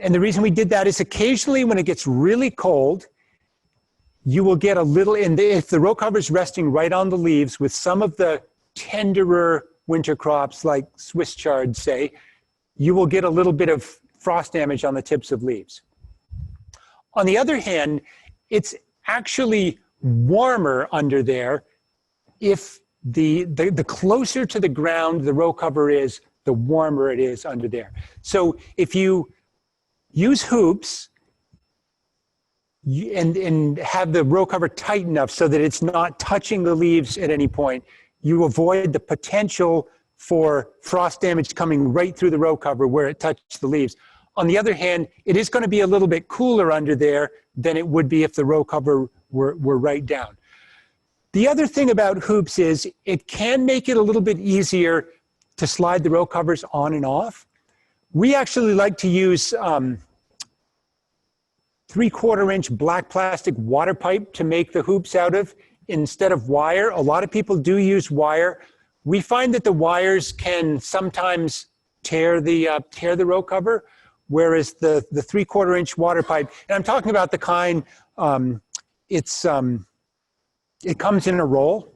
And the reason we did that is occasionally when it gets really cold, you will get a little, if the row cover is resting right on the leaves with some of the tenderer winter crops like Swiss chard, say, you will get a little bit of frost damage on the tips of leaves. On the other hand, it's actually warmer under there if the closer to the ground the row cover is, the warmer it is under there. So if you use hoops and have the row cover tight enough so that it's not touching the leaves at any point, you avoid the potential for frost damage coming right through the row cover where it touched the leaves. On the other hand, it is going to be a little bit cooler under there than it would be if the row cover were right down. The other thing about hoops is it can make it a little bit easier to slide the row covers on and off. We actually like to use 3/4 inch black plastic water pipe to make the hoops out of instead of wire. A lot of people do use wire. We find that the wires can sometimes tear the row cover, whereas the 3/4 inch water pipe, and I'm talking about the kind, it comes in a roll.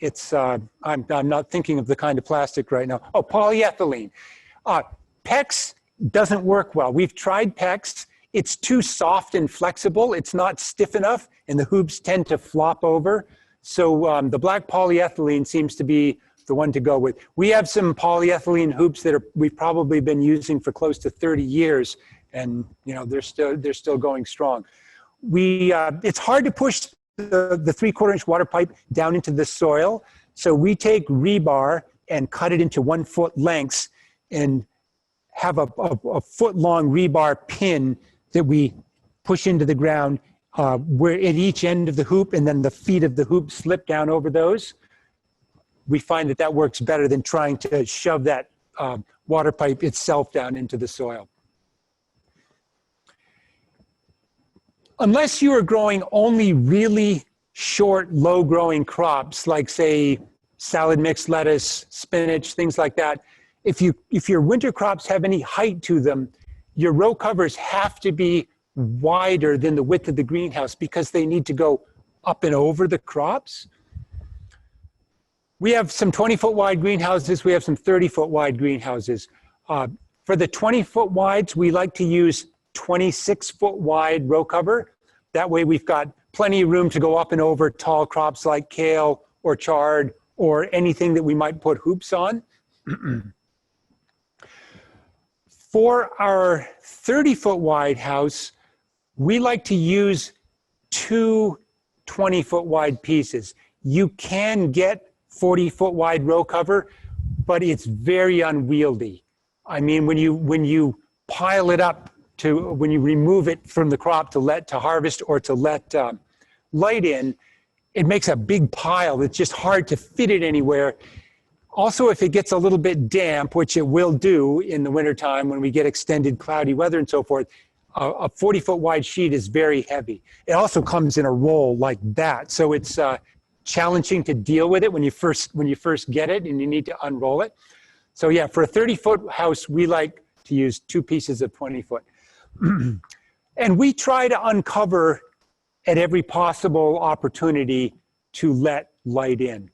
It's, I'm not thinking of the kind of plastic right now. Oh, polyethylene. PEX doesn't work well. We've tried PEX. It's too soft and flexible. It's not stiff enough, and the hoops tend to flop over. So the black polyethylene seems to be the one to go with. We have some polyethylene hoops that we've probably been using for close to 30 years, and you know they're still going strong. It's hard to push the 3/4 inch water pipe down into the soil, so we take rebar and cut it into 1 foot lengths and have a foot long rebar pin that we push into the ground where at each end of the hoop, and then the feet of the hoop slip down over those. We find that that works better than trying to shove that water pipe itself down into the soil. Unless you are growing only really short, low-growing crops, like say salad mix, lettuce, spinach, things like that, if your winter crops have any height to them, your row covers have to be wider than the width of the greenhouse because they need to go up and over the crops. We have some 20-foot wide greenhouses. We have some 30-foot wide greenhouses. For the 20-foot wides, we like to use 26-foot wide row cover. That way we've got plenty of room to go up and over tall crops like kale or chard or anything that we might put hoops on. For our 30-foot wide house, we like to use two 20-foot wide pieces. You can get 40-foot wide row cover, but it's very unwieldy. I mean, when you pile it up when you remove it from the crop to harvest or to let light in, it makes a big pile. It's just hard to fit it anywhere. Also, if it gets a little bit damp, which it will do in the wintertime when we get extended cloudy weather and so forth, a 40-foot wide sheet is very heavy. It also comes in a roll like that, so it's challenging to deal with it when you first get it and you need to unroll it. So yeah, for a 30-foot house, we like to use two pieces of 20-foot. And we try to uncover at every possible opportunity to let light in.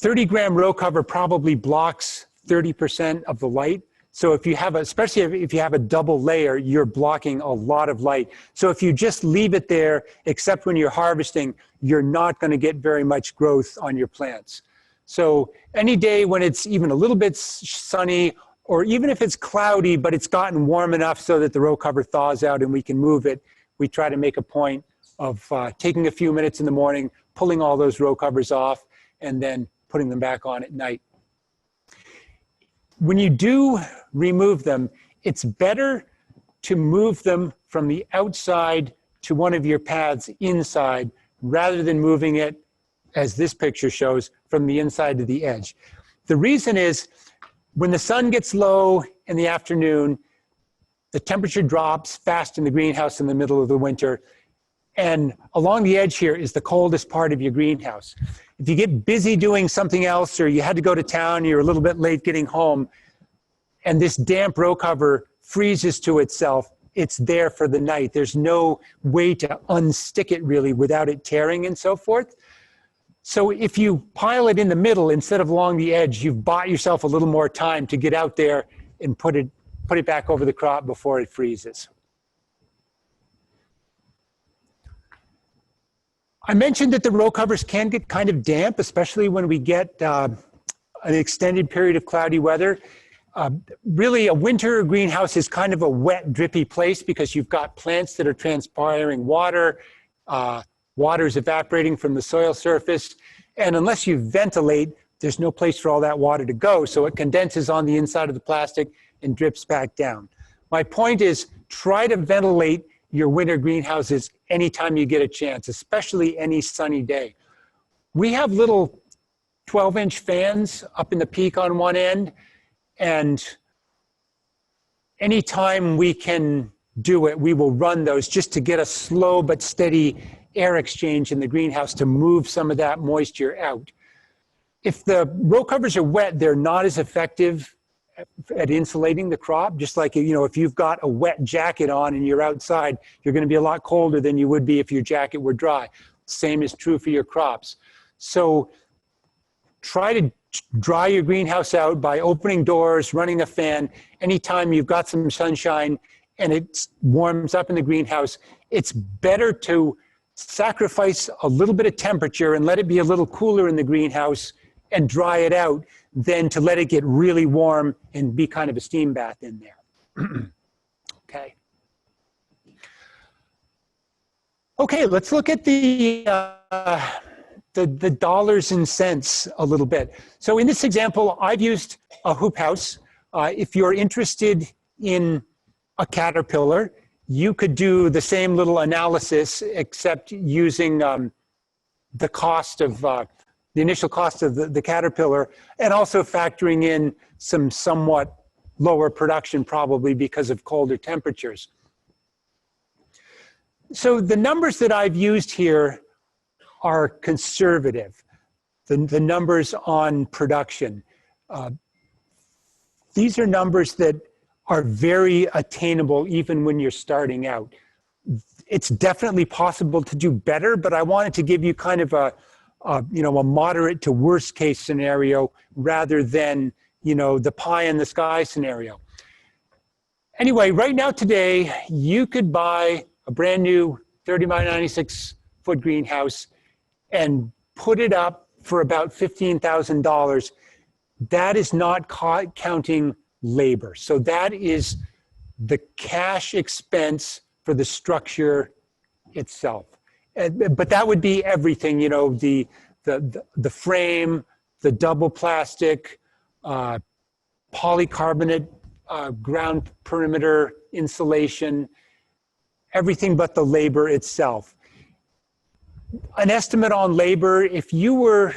30-gram row cover probably blocks 30% of the light. So if you have, especially if you have a double layer, you're blocking a lot of light. So if you just leave it there, except when you're harvesting, you're not going to get very much growth on your plants. So any day when it's even a little bit sunny, or even if it's cloudy, but it's gotten warm enough so that the row cover thaws out and we can move it, we try to make a point of taking a few minutes in the morning, pulling all those row covers off, and then putting them back on at night. When you do remove them, it's better to move them from the outside to one of your paths inside rather than moving it, as this picture shows, from the inside to the edge. The reason is when the sun gets low in the afternoon, the temperature drops fast in the greenhouse in the middle of the winter, and along the edge here is the coldest part of your greenhouse. If you get busy doing something else or you had to go to town, you're a little bit late getting home, and this damp row cover freezes to itself, it's there for the night. There's no way to unstick it really without it tearing and so forth. So if you pile it in the middle instead of along the edge, you've bought yourself a little more time to get out there and put it back over the crop before it freezes. I mentioned that the row covers can get kind of damp, especially when we get an extended period of cloudy weather. Really, a winter greenhouse is kind of a wet, drippy place because you've got plants that are transpiring water, water is evaporating from the soil surface, and unless you ventilate, there's no place for all that water to go, so it condenses on the inside of the plastic and drips back down. My point is, try to ventilate your winter greenhouses anytime you get a chance, especially any sunny day. We have little 12-inch fans up in the peak on one end, and anytime we can do it, we will run those just to get a slow but steady air exchange in the greenhouse to move some of that moisture out. If the row covers are wet, they're not as effective at insulating the crop. Just like, you know, if you've got a wet jacket on and you're outside, you're going to be a lot colder than you would be if your jacket were dry. Same is true for your crops. So try to dry your greenhouse out by opening doors, running a fan. Anytime you've got some sunshine and it warms up in the greenhouse, it's better to sacrifice a little bit of temperature and let it be a little cooler in the greenhouse and dry it out than to let it get really warm and be kind of a steam bath in there. Okay. Okay, let's look at the dollars and cents a little bit. So in this example, I've used a hoop house. If you're interested in a caterpillar, you could do the same little analysis except using the cost of the initial cost of the caterpillar, and also factoring in some somewhat lower production probably because of colder temperatures. So the numbers that I've used here are conservative, the numbers on production. These are numbers that are very attainable even when you're starting out. It's definitely possible to do better, but I wanted to give you kind of a moderate to worst case scenario rather than, the pie in the sky scenario. Anyway, right now today, you could buy a brand new 30 by 96 foot greenhouse and put it up for about $15,000. That is not counting labor. So that is the cash expense for the structure itself. But that would be everything, the frame, the double plastic, polycarbonate ground perimeter insulation, everything but the labor itself. An estimate on labor, if you were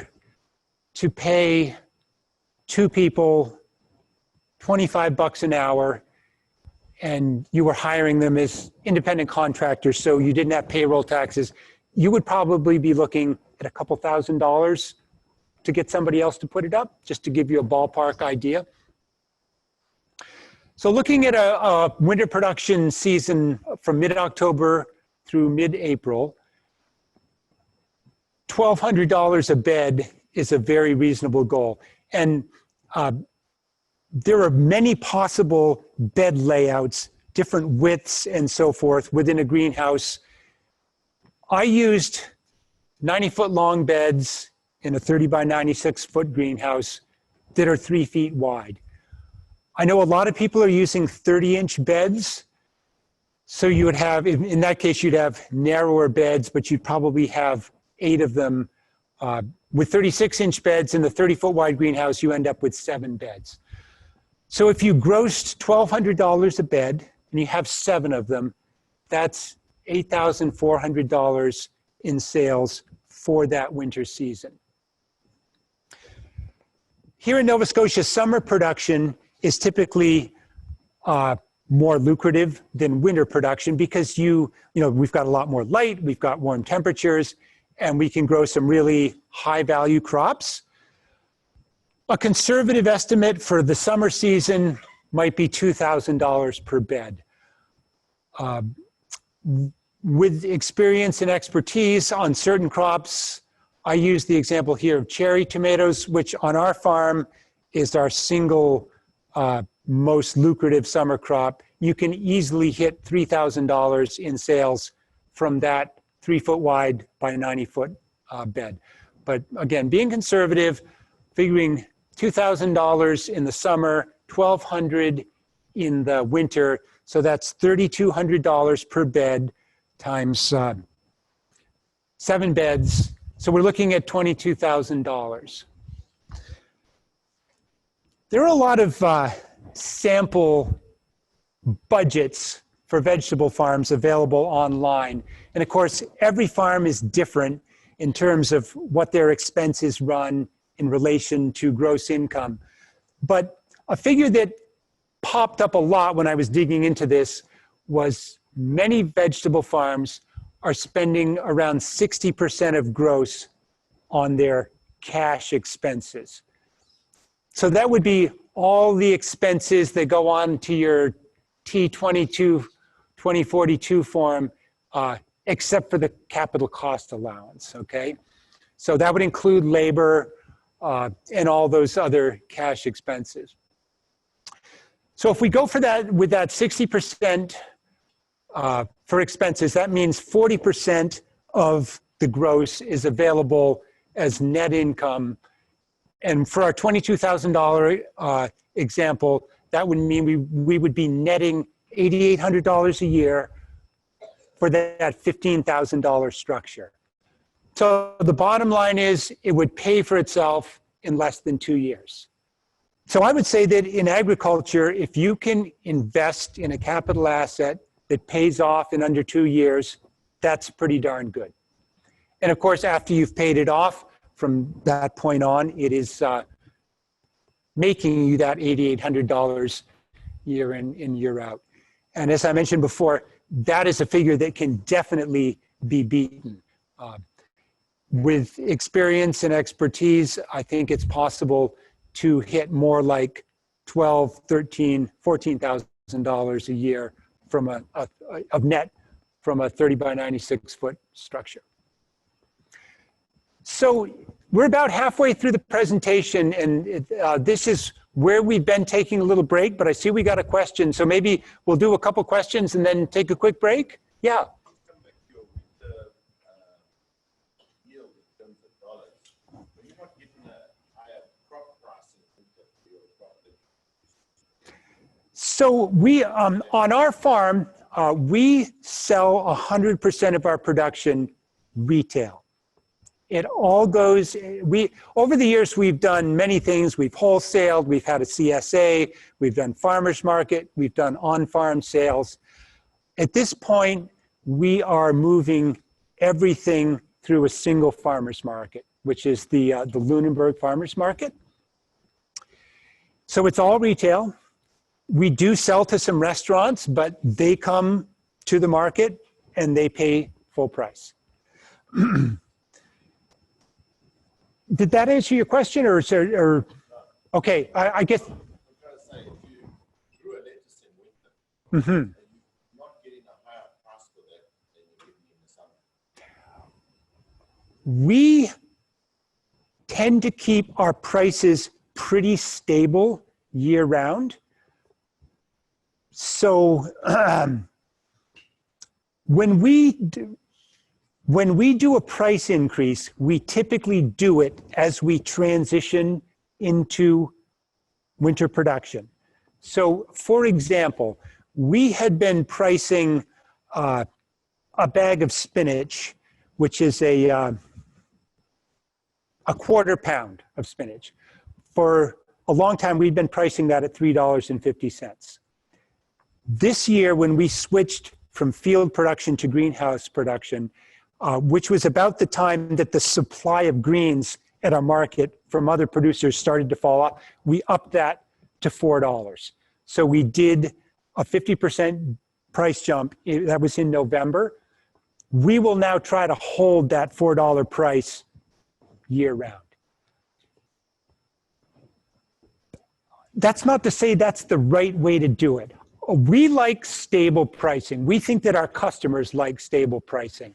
to pay 2 people $25 an hour and you were hiring them as independent contractors, so you didn't have payroll taxes, you would probably be looking at a couple $1,000s to get somebody else to put it up, just to give you a ballpark idea. So looking at a winter production season from mid-October through mid-April, $1,200 a bed is a very reasonable goal. And there are many possible bed layouts, different widths and so forth within a greenhouse. I used 90-foot long beds in a 30 by 96 foot greenhouse that are 3 feet wide. I know a lot of people are using 30-inch beds. So you would have, in that case, you'd have narrower beds, but you'd probably have 8 of them. With 36-inch beds in the 30-foot wide greenhouse, you end up with 7 beds. So if you grossed $1,200 a bed and you have 7 of them, that's $8,400 in sales for that winter season. Here in Nova Scotia, summer production is typically more lucrative than winter production because we've got a lot more light, we've got warm temperatures, and we can grow some really high value crops. A conservative estimate for the summer season might be $2,000 per bed. With experience and expertise on certain crops, I use the example here of cherry tomatoes, which on our farm is our single most lucrative summer crop. You can easily hit $3,000 in sales from that 3-foot wide by 90-foot bed. But again, being conservative, figuring $2,000 in the summer, $1,200 in the winter, so that's $3,200 per bed times 7 beds. So we're looking at $22,000. There are a lot of sample budgets for vegetable farms available online. And of course, every farm is different in terms of what their expenses run in relation to gross income. But a figure that popped up a lot when I was digging into this was many vegetable farms are spending around 60% of gross on their cash expenses. So that would be all the expenses that go on to your T22, 2042 form, except for the capital cost allowance, okay? So that would include labor and all those other cash expenses. So if we go for that, with that 60% for expenses, that means 40% of the gross is available as net income. And for our $22,000 example, that would mean we would be netting $8,800 a year for that $15,000 structure. So the bottom line is it would pay for itself in less than 2 years. So I would say that in agriculture, if you can invest in a capital asset that pays off in under 2 years, that's pretty darn good. And of course, after you've paid it off, from that point on, it is making you that $8,800 year in, year out. And as I mentioned before, that is a figure that can definitely be beaten. With experience and expertise, I think it's possible to hit more like $12,000, $13,000, $14,000 a year from of net from a 30 by 96 foot structure. So we're about halfway through the presentation, and this is where we've been taking a little break, but I see we got a question. So maybe we'll do a couple questions and then take a quick break. Yeah. So we, on our farm, we sell 100% of our production retail. It all goes, over the years, we've done many things. We've wholesaled, we've had a CSA, we've done farmer's market, we've done on-farm sales. At this point, we are moving everything through a single farmer's market, which is the Lunenburg Farmer's Market. So it's all retail. We do sell to some restaurants, but they come to the market and they pay full price. Did that answer your question, or is there, or okay? I guess. I'm trying to say, if you grew a lettuce in winter, you're not getting a higher price for that than you're getting in the summer. We tend to keep our prices pretty stable year round. So when we do a price increase, we typically do it as we transition into winter production. So for example, we had been pricing a bag of spinach, which is a quarter pound of spinach. For a long time, we'd been pricing that at $3.50. This year, when we switched from field production to greenhouse production, which was about the time that the supply of greens at our market from other producers started to fall off, we upped that to $4. So we did a 50% price jump. That was in November. We will now try to hold that $4 price year round. That's not to say that's the right way to do it. We like stable pricing. We think that our customers like stable pricing.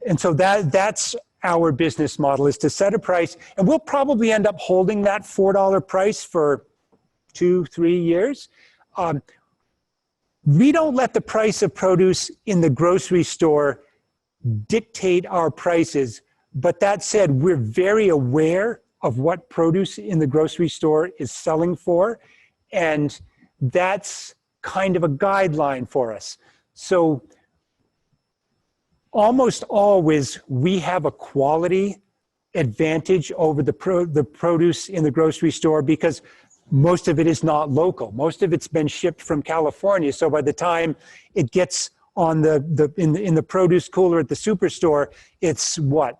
And so that's our business model, is to set a price, and we'll probably end up holding that $4 price for 2-3 years. We don't let the price of produce in the grocery store dictate our prices, but that said, we're very aware of what produce in the grocery store is selling for, and that's kind of a guideline for us. So almost always we have a quality advantage over the produce in the grocery store, because most of it is not local. Most of it's been shipped from California. So by the time it gets on in the produce cooler at the superstore, it's what?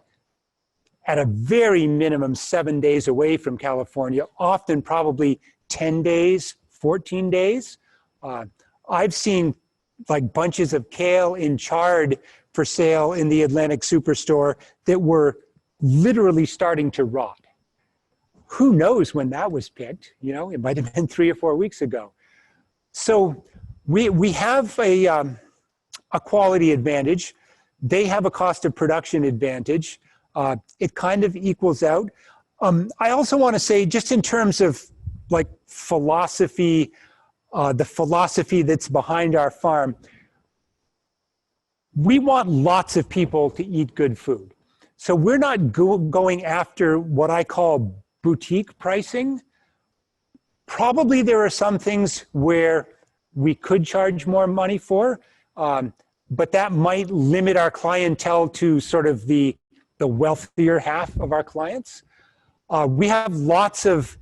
At a very minimum 7 days away from California, often probably 10 days, 14 days. I've seen like bunches of kale in chard for sale in the Atlantic Superstore that were literally starting to rot. Who knows when that was picked? You know, it might have been 3 or 4 weeks ago. So we have a quality advantage. They have a cost of production advantage. It kind of equals out. I also want to say, just in terms of like philosophy, the philosophy that's behind our farm, we want lots of people to eat good food. So we're not going after what I call boutique pricing. Probably there are some things where we could charge more money for, but that might limit our clientele to sort of the wealthier half of our clients. We have lots of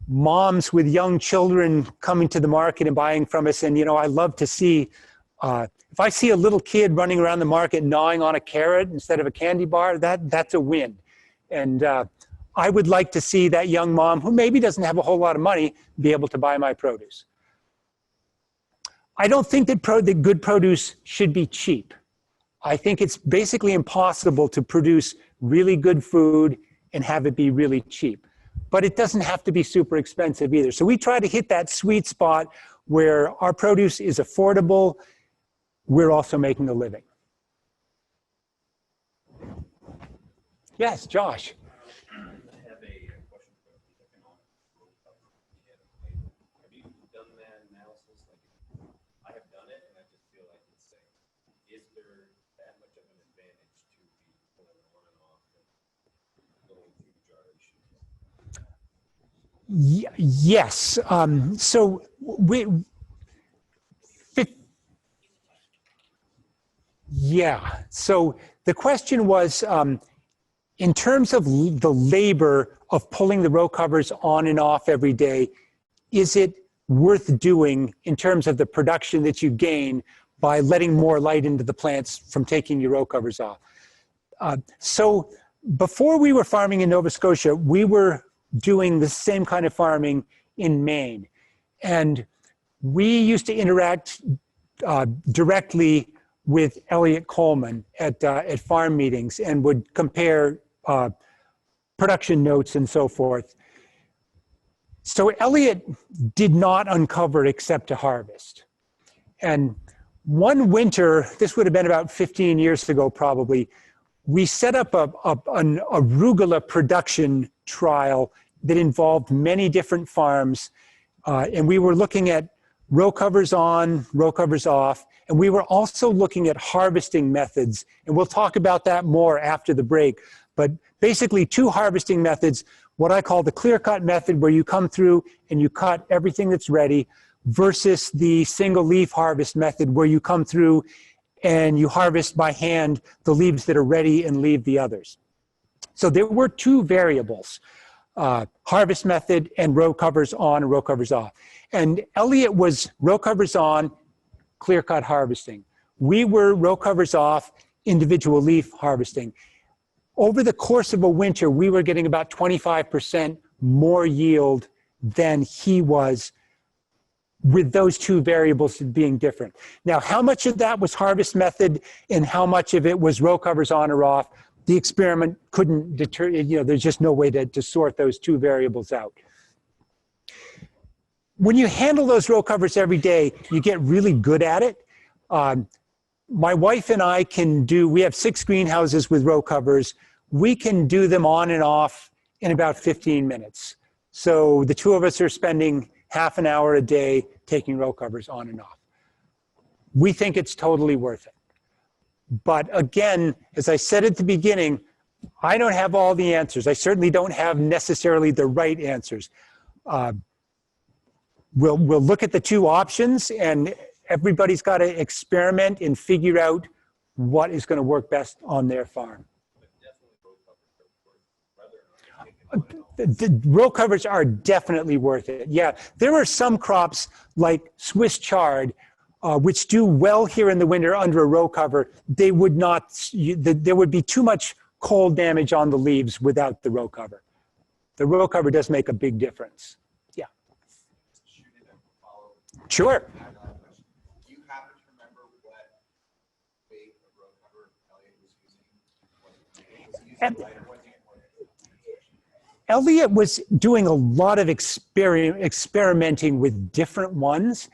moms with young children coming to the market and buying from us. And, you know, I love to see, if I see a little kid running around the market gnawing on a carrot instead of a candy bar, that's a win. And I would like to see that young mom, who maybe doesn't have a whole lot of money, be able to buy my produce. I don't think that good produce should be cheap. I think it's basically impossible to produce really good food and have it be really cheap. But it doesn't have to be super expensive either. So we try to hit that sweet spot where our produce is affordable. We're also making a living. Yes, Josh. I have a question for the economic growth of the Have you done that analysis? Like, I have done it, and I just feel like it's safe. Is there that much of an advantage to be pulling on and off and going through gyrations? Yes. So yeah. So the question was, in terms of the labor of pulling the row covers on and off every day, is it worth doing in terms of the production that you gain by letting more light into the plants from taking your row covers off? So before we were farming in Nova Scotia, we were doing the same kind of farming in Maine. And we used to interact directly with Elliot Coleman at farm meetings and would compare production notes and so forth. So Elliot did not uncover except to harvest. And one winter, this would have been about 15 years ago probably, we set up an arugula production trial that involved many different farms. And we were looking at row covers on, row covers off, and we were also looking at harvesting methods. And we'll talk about that more after the break. But basically 2 harvesting methods, what I call the clear cut method, where you come through and you cut everything that's ready, versus the single leaf harvest method, where you come through and you harvest by hand the leaves that are ready and leave the others. So there were 2 variables, harvest method and row covers on and row covers off. And Elliot was row covers on, clear cut harvesting. We were row covers off, individual leaf harvesting. Over the course of a winter, we were getting about 25% more yield than he was, with those 2 variables being different. Now, how much of that was harvest method and how much of it was row covers on or off? The experiment couldn't deter, there's just no way to sort those 2 variables out. When you handle those row covers every day, you get really good at it. My wife and I we have 6 greenhouses with row covers. We can do them on and off in about 15 minutes. So the 2 of us are spending half an hour a day taking row covers on and off. We think it's totally worth it. But again, as I said at the beginning, I don't have all the answers. I certainly don't have necessarily the right answers. We'll look at the 2 options, and everybody's got to experiment and figure out what is going to work best on their farm. The row covers are definitely worth it. Yeah, there are some crops like Swiss chard, which do well here in the winter under a row cover. They would not, there would be too much cold damage on the leaves without the row cover. The row cover does make a big difference. Yeah. Sure. Do you happen to remember what weight of row cover Elliot was using? Elliot was doing a lot of experimenting with different ones,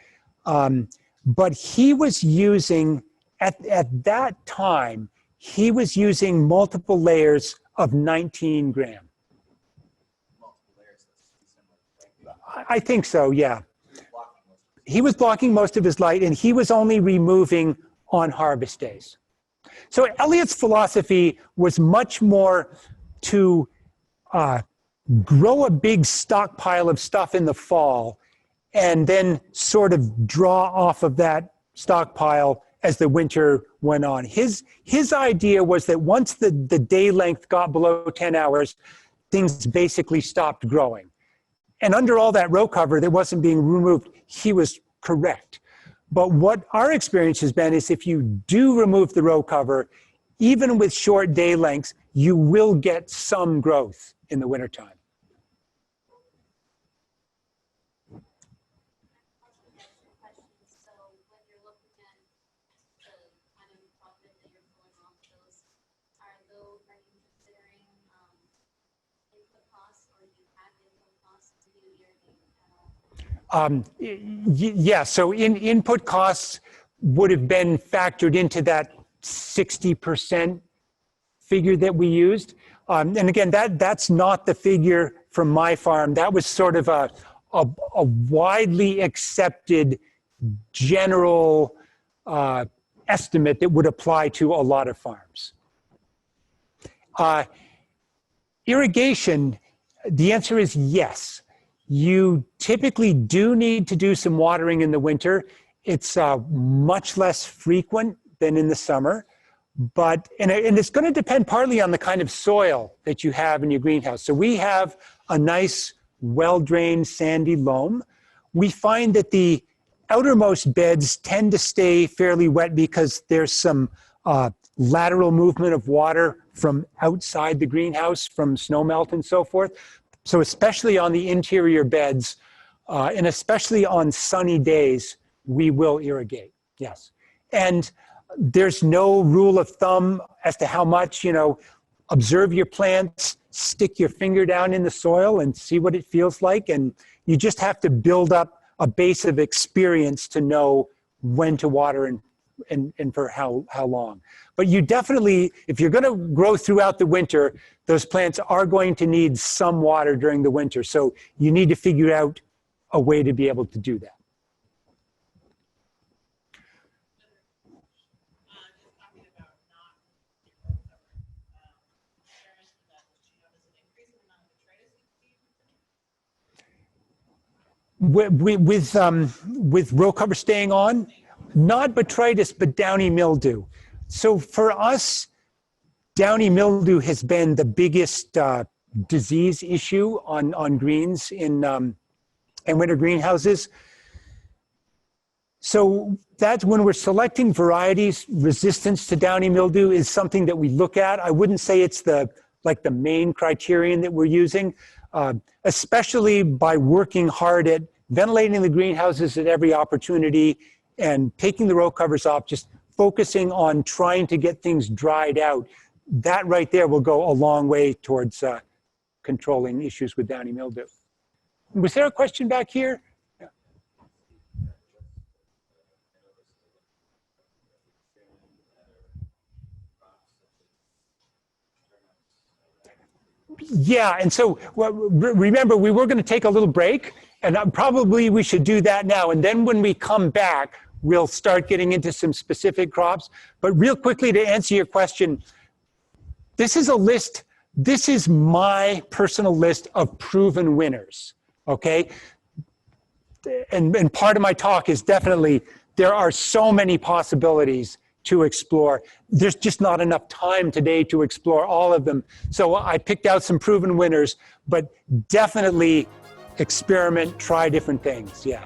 but he was using, at that time, he was using multiple layers of 19 gram. Multiple layers, I think so, yeah. He was blocking most of his light, and he was only removing on harvest days. So Elliot's philosophy was much more to grow a big stockpile of stuff in the fall and then sort of draw off of that stockpile as the winter went on. His idea was that once the day length got below 10 hours, things basically stopped growing. And under all that row cover that wasn't being removed, he was correct. But what our experience has been is if you do remove the row cover, even with short day lengths, you will get some growth in the wintertime. So with Yeah, so input costs would have been factored into that 60% figure that we used. And again, that's not the figure from my farm. That was sort of a widely accepted general estimate that would apply to a lot of farms. Irrigation, the answer is yes. You typically do need to do some watering in the winter. It's much less frequent than in the summer, but and it's going to depend partly on the kind of soil that you have in your greenhouse. So we have a nice, well-drained, sandy loam. We find that the outermost beds tend to stay fairly wet because there's some lateral movement of water from outside the greenhouse, from snowmelt and so forth. So especially on the interior beds, and especially on sunny days, we will irrigate, yes. And there's no rule of thumb as to how much, observe your plants, stick your finger down in the soil and see what it feels like. And you just have to build up a base of experience to know when to water and for how long. But you definitely, if you're going to grow throughout the winter, those plants are going to need some water during the winter. So you need to figure out a way to be able to do that. With row cover staying on, not botrytis, but downy mildew. So for us, downy mildew has been the biggest disease issue on greens in winter greenhouses. So that's when we're selecting varieties, resistance to downy mildew is something that we look at. I wouldn't say it's the main criterion that we're using, especially by working hard at ventilating the greenhouses at every opportunity and taking the row covers off, just focusing on trying to get things dried out. That right there will go a long way towards controlling issues with downy mildew. Was there a question back here? Yeah, and so remember, we were going to take a little break, and probably we should do that now. And then when we come back, we'll start getting into some specific crops. But real quickly, to answer your question, this is a list. This is my personal list of proven winners, okay? And part of my talk is definitely, there are so many possibilities to explore. There's just not enough time today to explore all of them. So I picked out some proven winners, but definitely experiment, try different things, yeah.